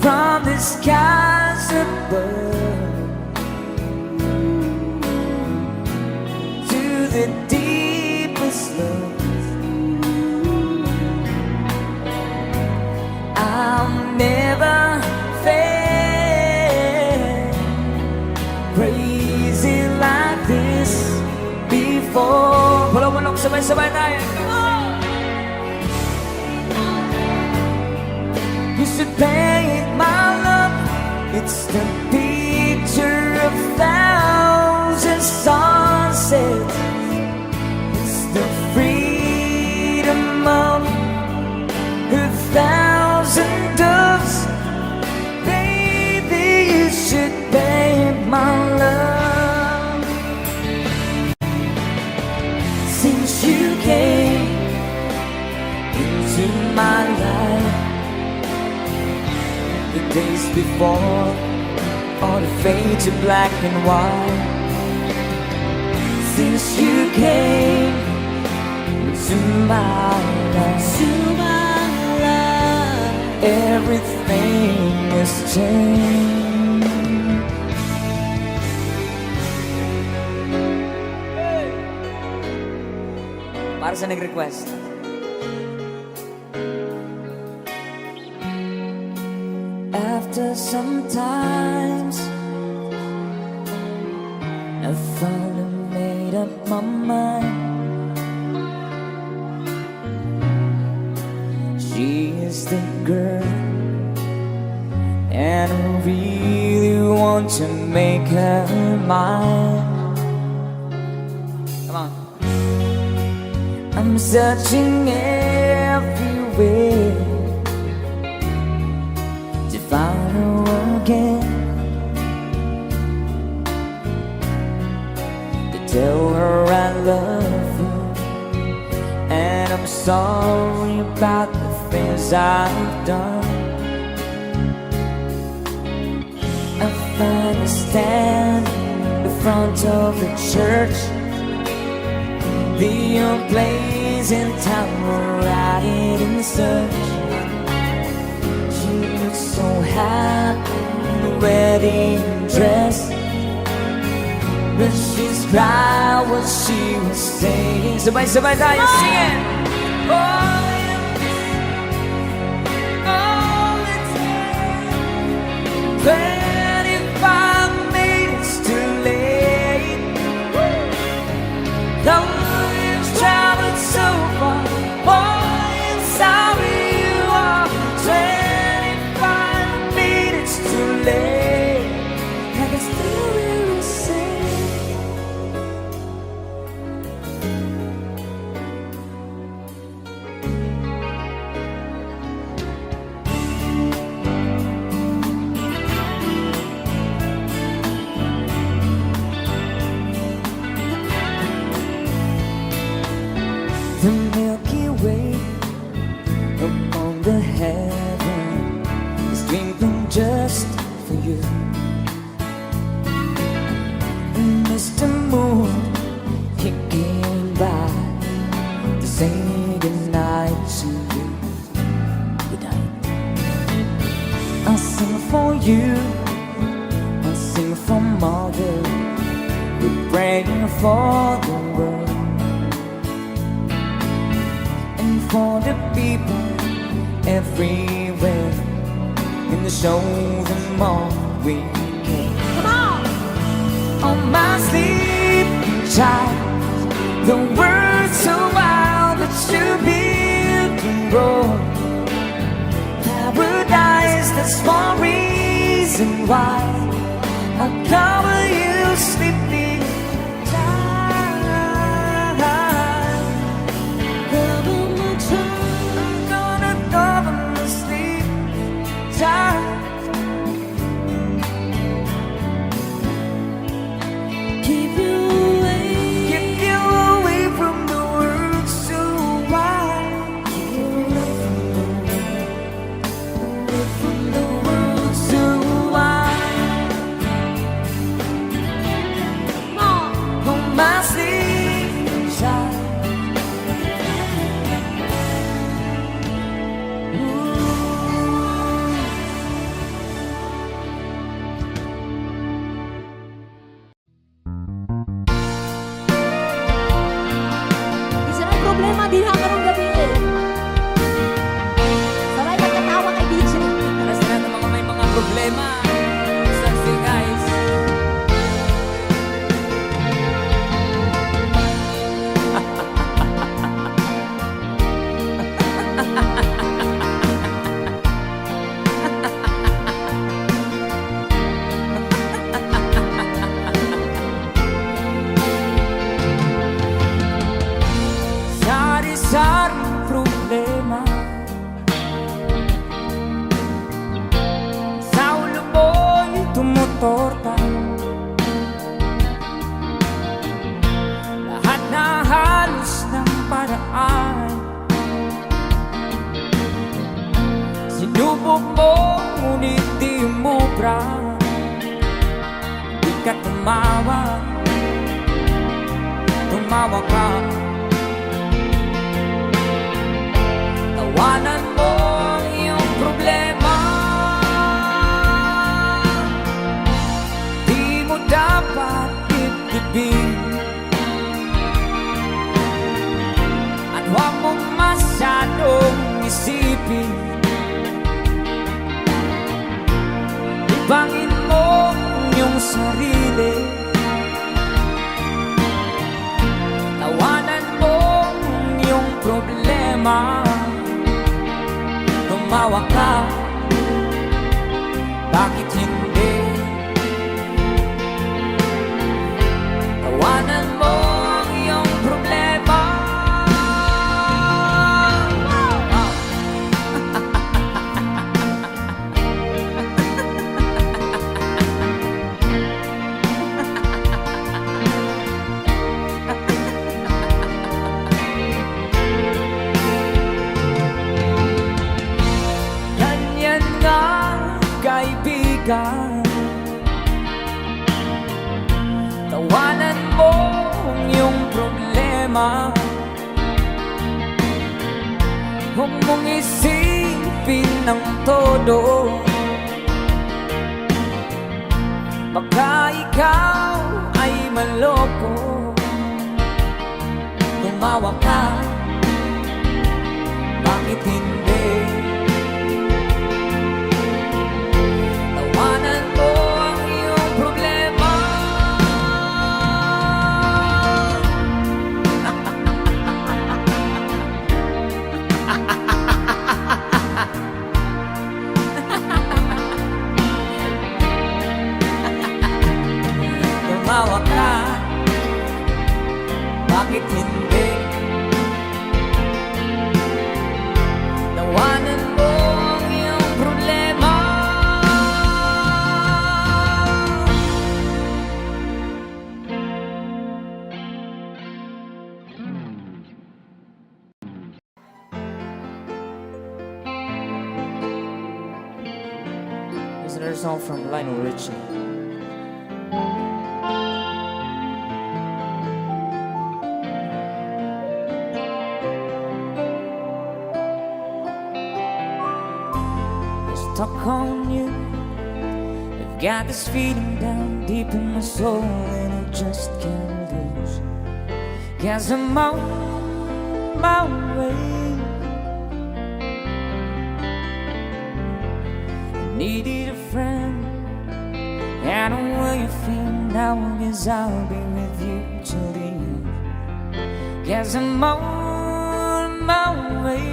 From the skies above to the deepest love, I'll never felt crazy like this before. Bulong-bulong, sabay-sabay tayo. You should paint my love. It's the picture of thousand sunsets. It's the freedom of a thousand doves. Baby, you should paint my love. Since you came into my life, the days before all fade to black and white. Since you came to my life, everything has changed. Para sa nag-request. After some times, I finally made up my mind. She is the girl really want to make her mine. Come on. I'm searching everywhere to find her again, to tell her I love her and I'm sorry about the things I've done. I find her standing in the front of the church, the young place in town we're riding in search. She looks so happy in the wedding dress, but she's cried what she was saying. Sabay-sabay tayo, sing it! Oh, it's 25 minutes too late. Though you've traveled so far, boy, I'm sorry you are 25 minutes too late. I can still hear you sing. The Milky Way upon the heaven is twinkling just for you. And Mr. Moon, he came by to say goodnight to you. Good night. I'll sing for you, I'll sing for Mother, we're praying for the world, for the people everywhere, and to show them all we can. Come on my sleeping child, the world's so wild that you build and roll. Paradise, that's one reason why I'll cover you sleeping. Keep you away from the world so wide. Keep you away from the world so wide. On my sleeping child. Problema din ha karong gabi. Sabay nagkatawa kay DJ. Para sa lahat ng mga may mga problema, sexy guys. Sari-saring problema sa ulo mo'y tumutorta. Lahat na halos ng paraan sinubok mo, ngunit di umubra. Di ka tumawa, tumawa ka. Tawanan mo ang iyong problema, di mo dapat itibig. At huwag mong masyadong isipin, ibangin mo ang iyong sarili. Tawanan mo ang iyong problema, tumawa ka. Bakit hindi ka. Tawanan mo ang iyong problema. Huwag mong isipin ng todo. Baka ikaw ay maloko. Tumawa ka, bakit hindi? Tawanan mo ang iyong problema. Tumawa ka, bakit hindi? Tawanan mo ang iyong problema. Here's another song from Lionel Richie. Stuck on you. I've got this feeling down deep in my soul, and I just can't lose. Guess I'm on my way. I needed a friend. I know where you feel now. Guess I'll be with you till the end. Guess I'm on my way.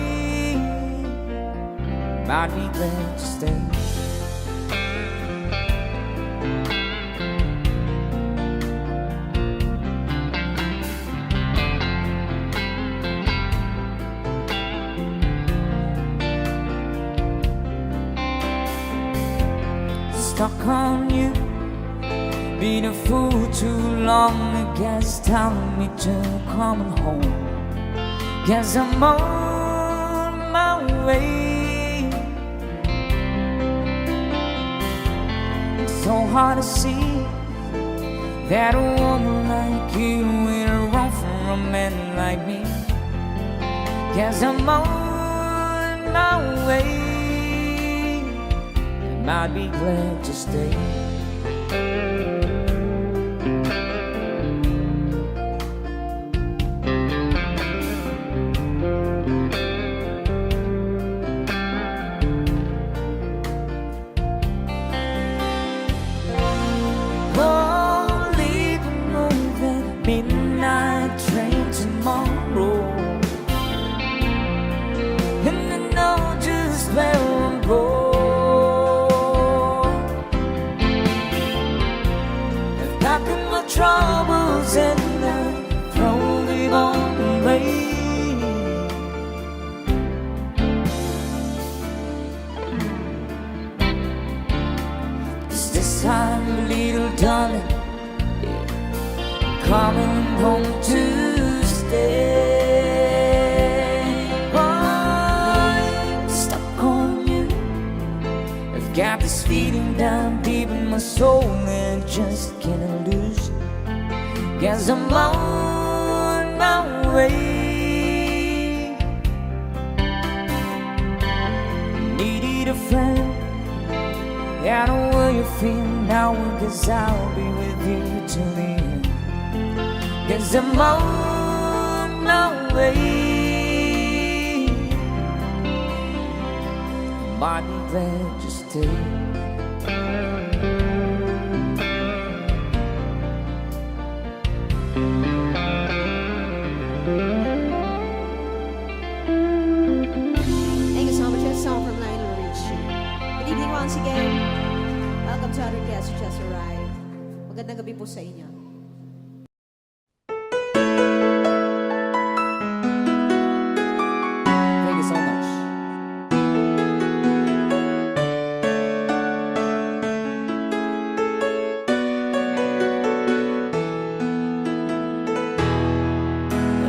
Might be glad to stay. Stuck on you, been a fool too long. I guess telling me to come home. Guess I'm on my way. So hard to see that a woman like you will run from a man like me. Guess I'm on my way. I might be glad to stay. Midnight train tomorrow, and I know just where I'm going. I've got my troubles and I throw them all away. 'Cause this time, little darling, coming home to stay. I'm stuck on you. I've got this feeling down deep in my soul, and just can't lose. Guess I'm on my way. Needed a friend. I know where you feel now, 'cause I'll be with you till the end. 'Cause I'm on my way. Might be glad to stay. Thank you so much. That's a song from Lionel Richie. Good evening once again. Welcome to our guest who just arrived. Magandang gabi po sa inyo.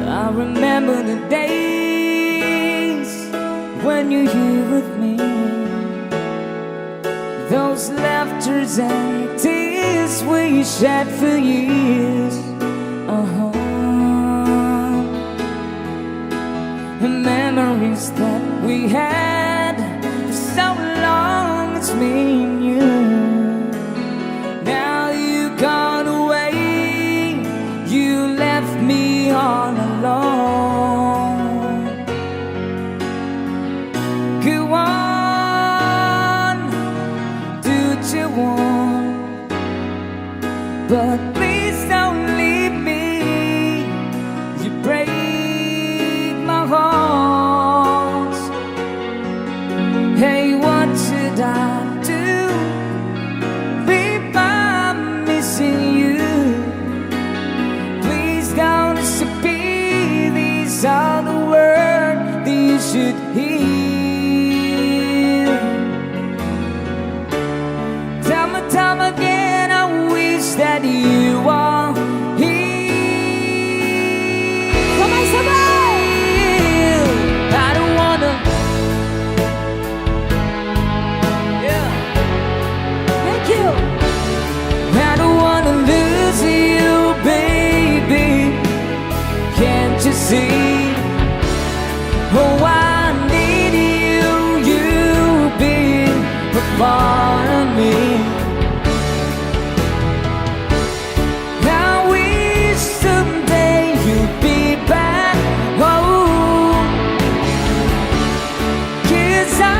I remember the days when you're here with me. those laughters and tears we shed for years. And memories that we had for so long, it's me and you. Now you gone away, you left me all alone. Go on, do what you want, but please don't leave me. You break my heart. Hey, what should I do? Babe, I'm missing you. Please don't disappear. These are the words that you should hear. Time again, I wish that you are here. Sabay-sabay! I don't wanna, yeah, Thank you! I don't wanna lose you, baby. Can't you see? Oh, I need you, you being a part of me. I wish someday you'd be back home, 'cause I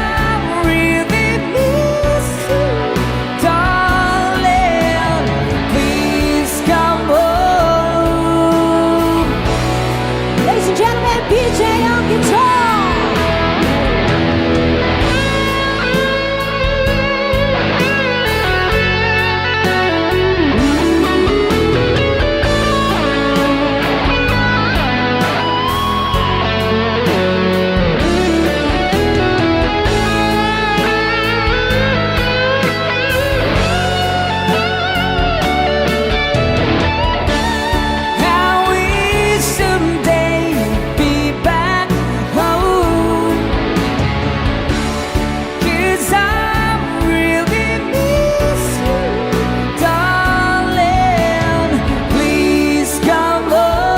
really miss you, darling. Please come home. Ladies and gentlemen, PJ on guitar! I wish someday you'd be back home, 'cause I really miss you, darling. Please come home.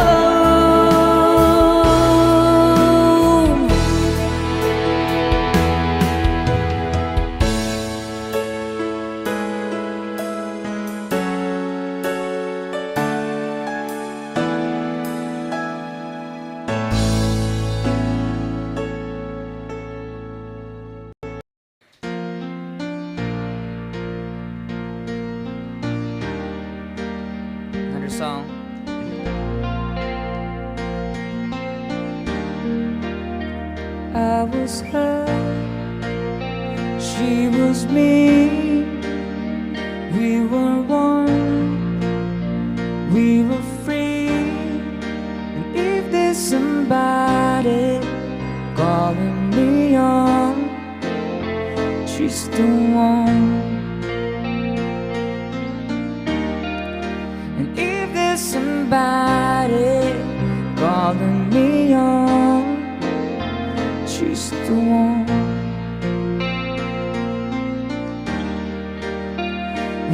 Another song. I was her, she was me. We were one, we were free. And if there's somebody calling me on, she's the one. And if there's somebody calling me on, she's the one.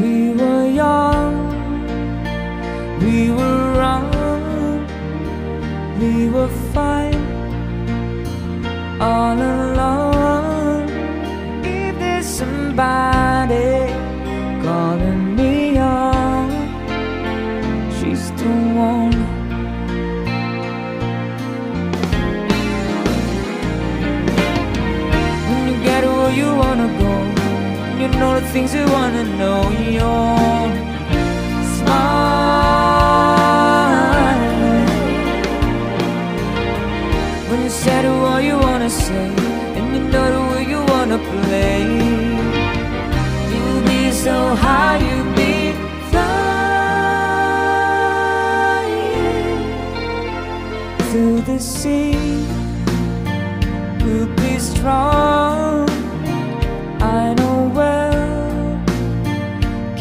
We were young, we were wrong, we were fine all along. If there's somebody calling me on, she's the one. When you get where you wanna go, you know the things you wanna know, you're smiling. When you said what you wanna say, and you know the way you wanna play, you'll be so high, you'll be flying to the sea. You'll be strong, I know well.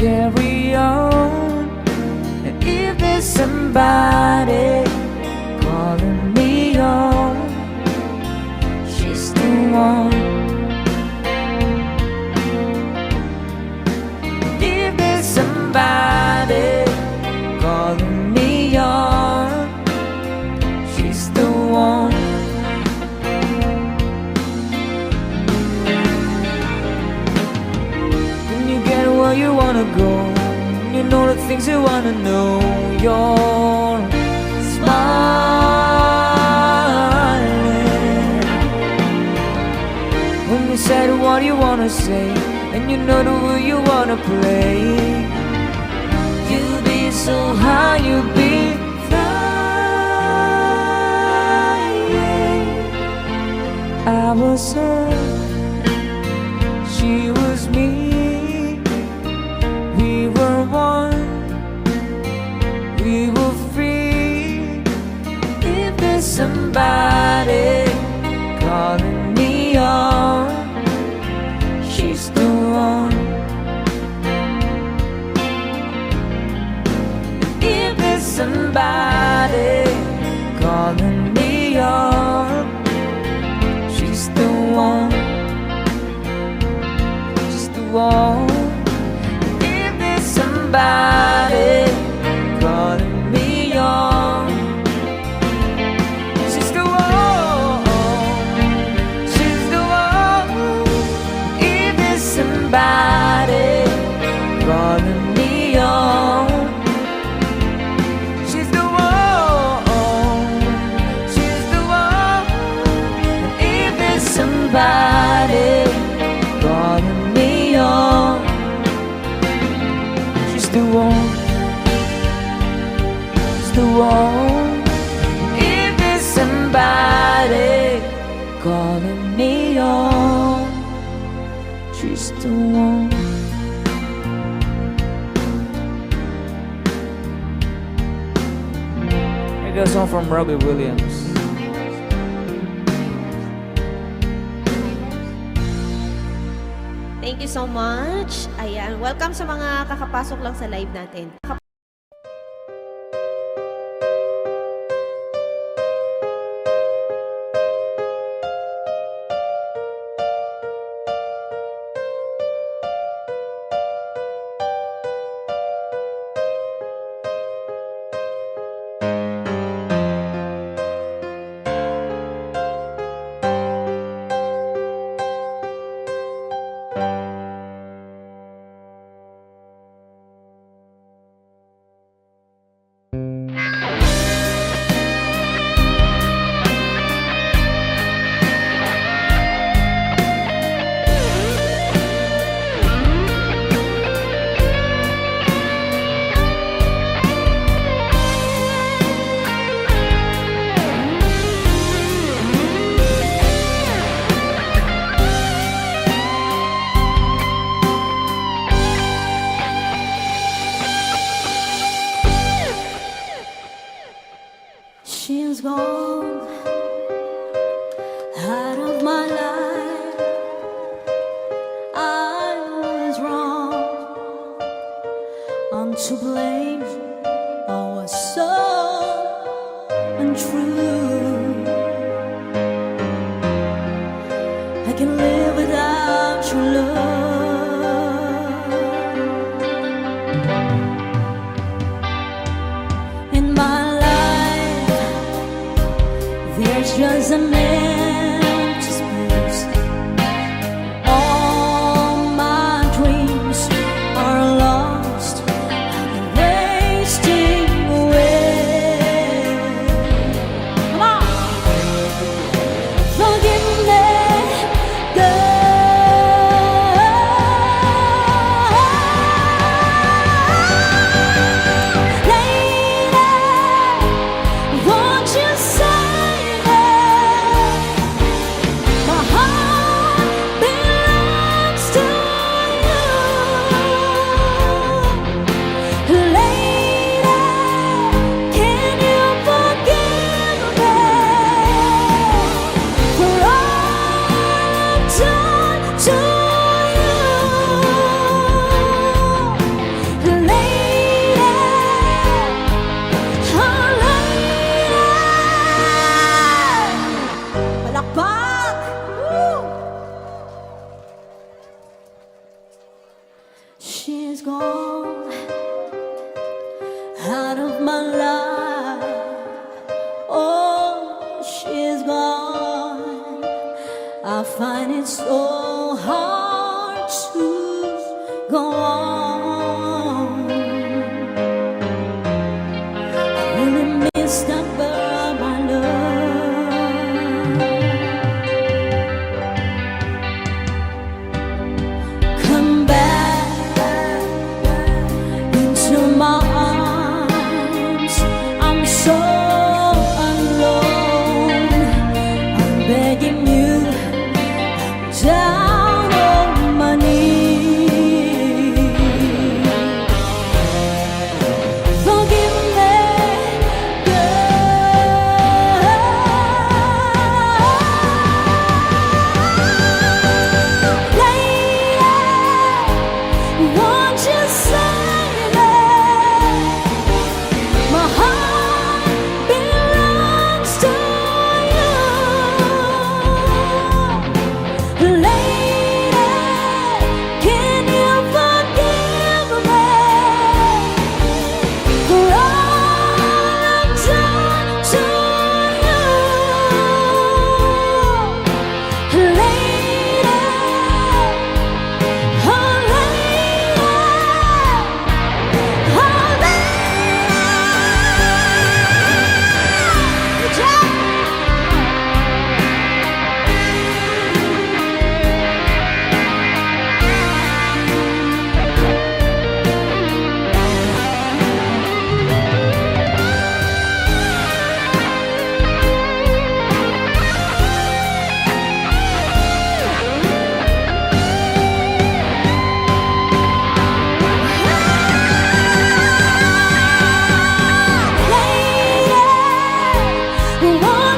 Carry on. And if there's somebody calling me on, she's the one. makes you wanna know you're smiling. When you said what you wanna say, and you know the way you wanna play. You be so high, you be flying. I was her, she was me. We were one, we were free. If there's somebody calling me on, she's the one. If there's somebody calling me on, she's the one. She's the one. If there's somebody calling me on, she's the one. She's the one. If there's somebody calling me on, she's the one. She's the one. If there's somebody calling me on, she's the one. She's the one. If there's somebody calling me on, she's the one. Here goes one from Robbie Williams. Thank you so much. Ayan, welcome sa mga kakapasok lang sa live natin. She's gone out of my life. I was wrong, I'm to blame. I was so untrue. I can live without your love in my life. There's just an empty space. All my dreams are lost, I'm wasting away. Come on, forgive me, lady, won't you say that my heart belongs to you? Lady, can you forgive me for all I've done to you? Lady, oh lady, palakpak! Woo! She's gone out of my life. Oh, she's gone. I find it so hard to go on.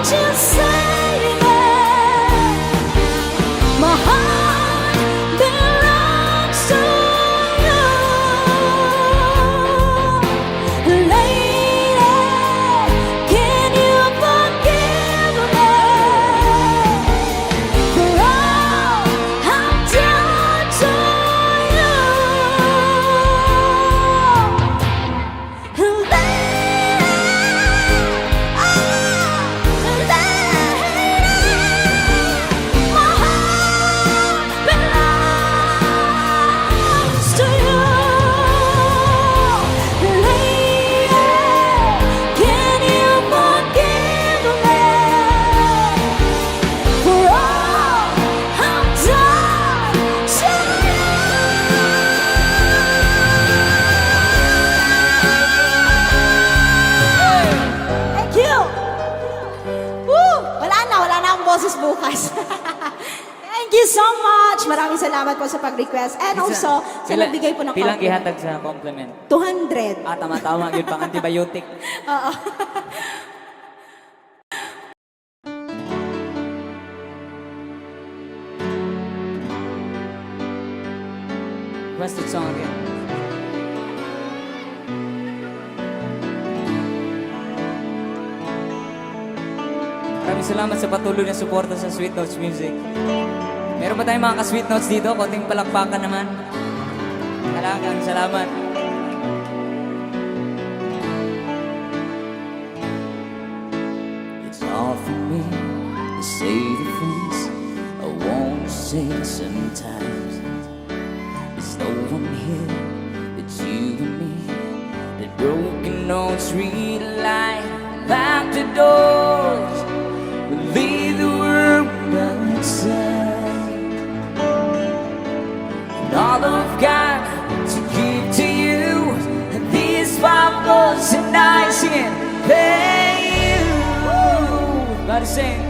you say that my heart belongs to you, lady? Can you forgive me for all I've done to you? Thank you! Woo! Wala na akong boses bukas. Thank you so much! Maraming salamat po sa pag-request. And also, sa nagbigay po ng Pilang compliment. gihatag sa compliment? 200. Tama-tama, yun pang antibiotic. Oo. Requested song again. Maraming salamat sa patuloy na suporta sa Sweet Notes Music. Meron ba tayong mga ka-Sweet Notes dito? Konting palakpakan naman. Talagang salamat. It's hard for me to say the things I want to say sometimes. There's no one here but you and me. The broken notes read like lock the doors. We leave the world outside. And all I've got to give to you, and these 5 words and I sing, hey you. Gotta sing.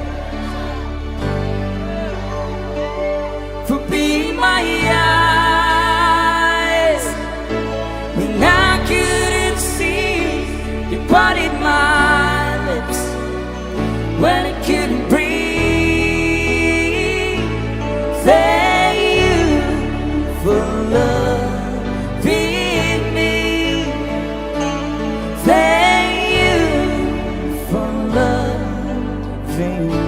For being my eyes when I couldn't see, you parted my lips when I couldn't breathe. Thank you for loving me. Thank you for loving me.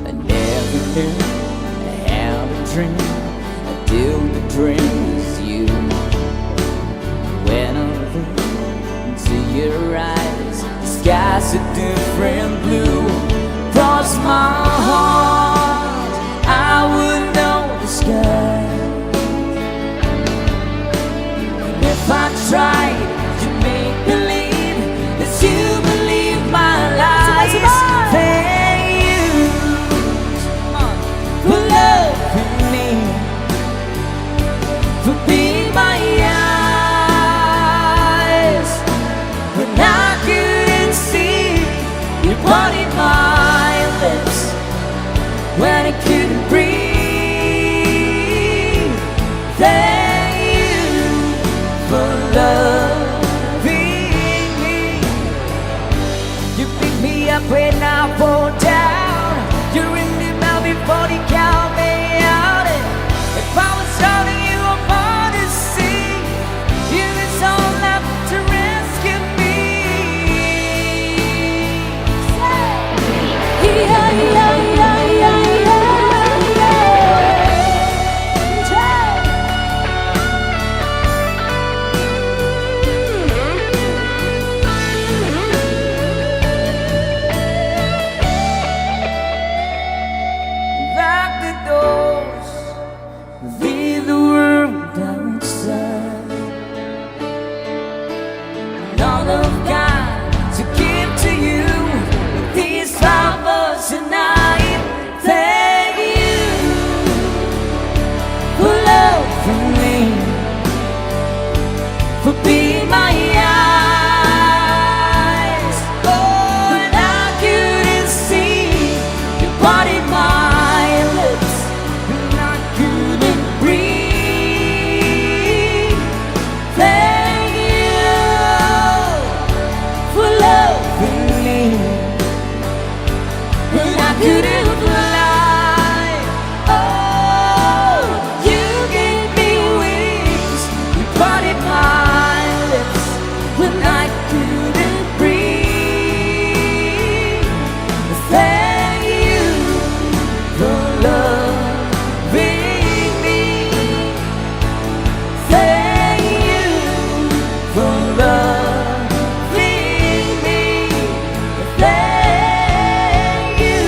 I never knew I had a dream until the dream was you. When I look into your eyes, the sky's a different blue. Cross my heart, I would know the sky. And if I tried to make believe that you believe my lies, thank you for loving me, for being my eyes when I couldn't see. You parted my lips when I couldn't breathe. Thank you for loving me. You pick me up when I fall down. You ring the bell before you count me out. And if I was holding you apart to see, you was all left to rescue me. Yeah, yeah, yeah, yeah, yeah, yeah. couldn't fly. Oh, you gave me wings, you parted my lips when I couldn't breathe. Thank you for loving me. Thank you for loving me. Thank you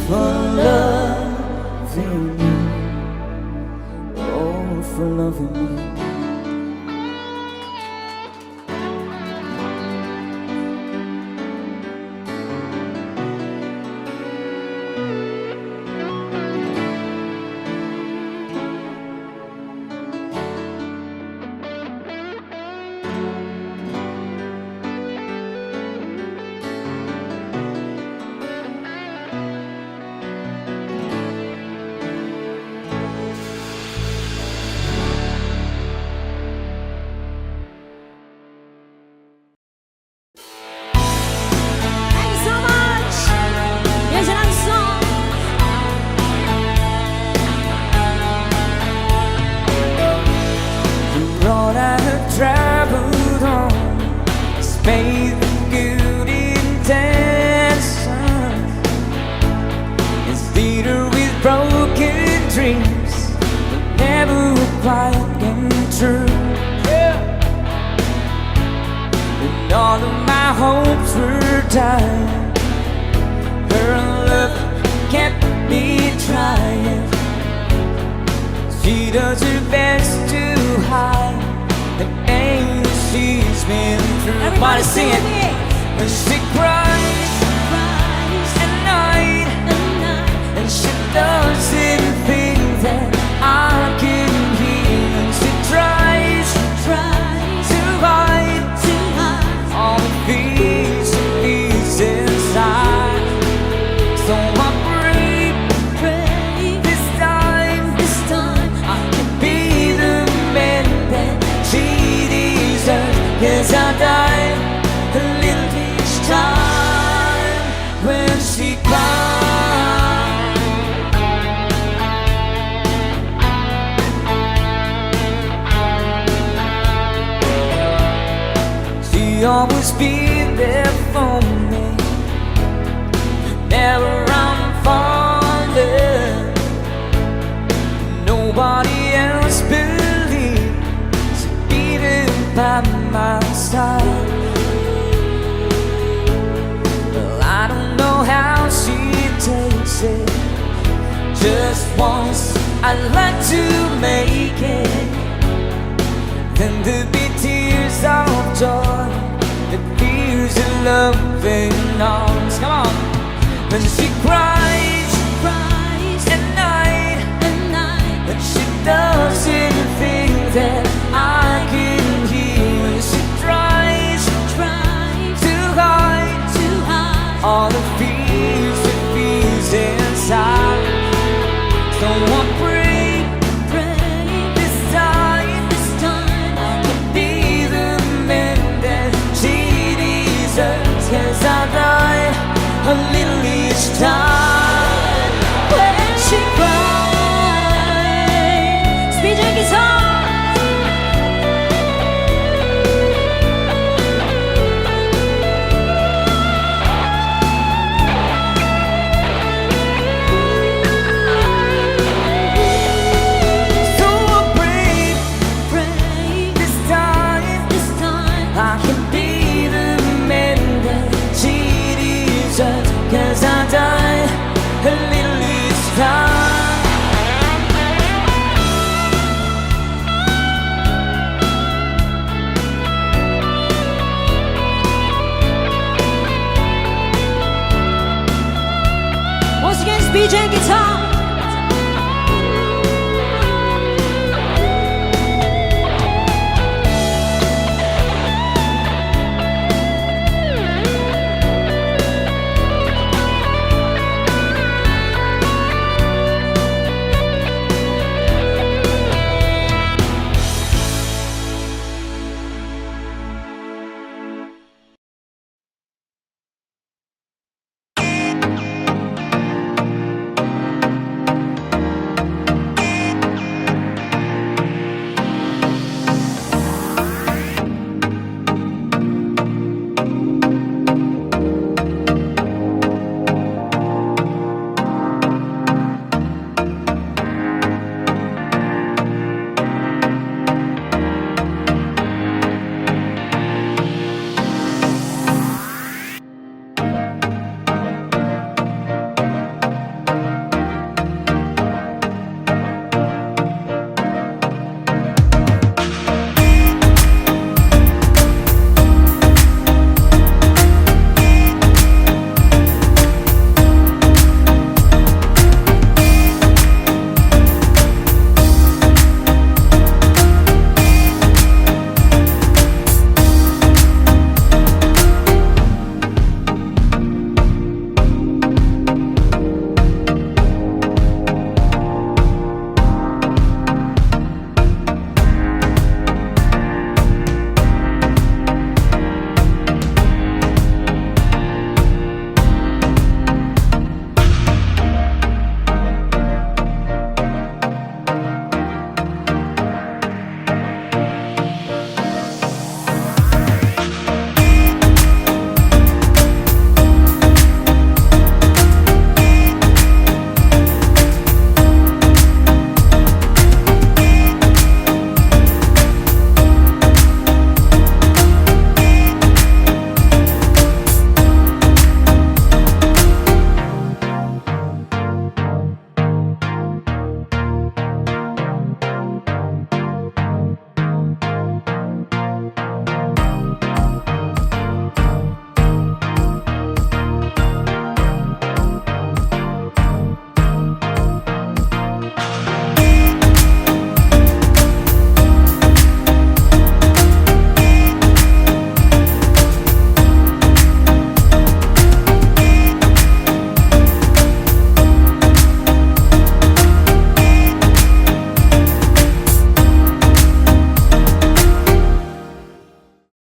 for loving me. Oh, for loving me. Thank you so much. Here's another song. The road I have traveled on is paved with good intentions. It's littered with broken dreams that never quite came true. And all of my hopes were dying. Her love kept me trying. She does her best to hide the pain she's been through. Everybody sing it. with me. And she cries at night, and she doesn't think that I can hear. And she tries to hide all the fears she feels inside. So I pray this time I can be the man that she deserves. Yes, I die a little each time when she cries. She always be there for me whenever I'm falling. Nobody else believes she'd be there by my side. Well, I don't know how she takes it. Just once I'd like to make it. Then there'd be tears of joy, the tears of love and arms. Come on. When she cries at night, but she doesn't think that I can hear. When she tries to hide all the fear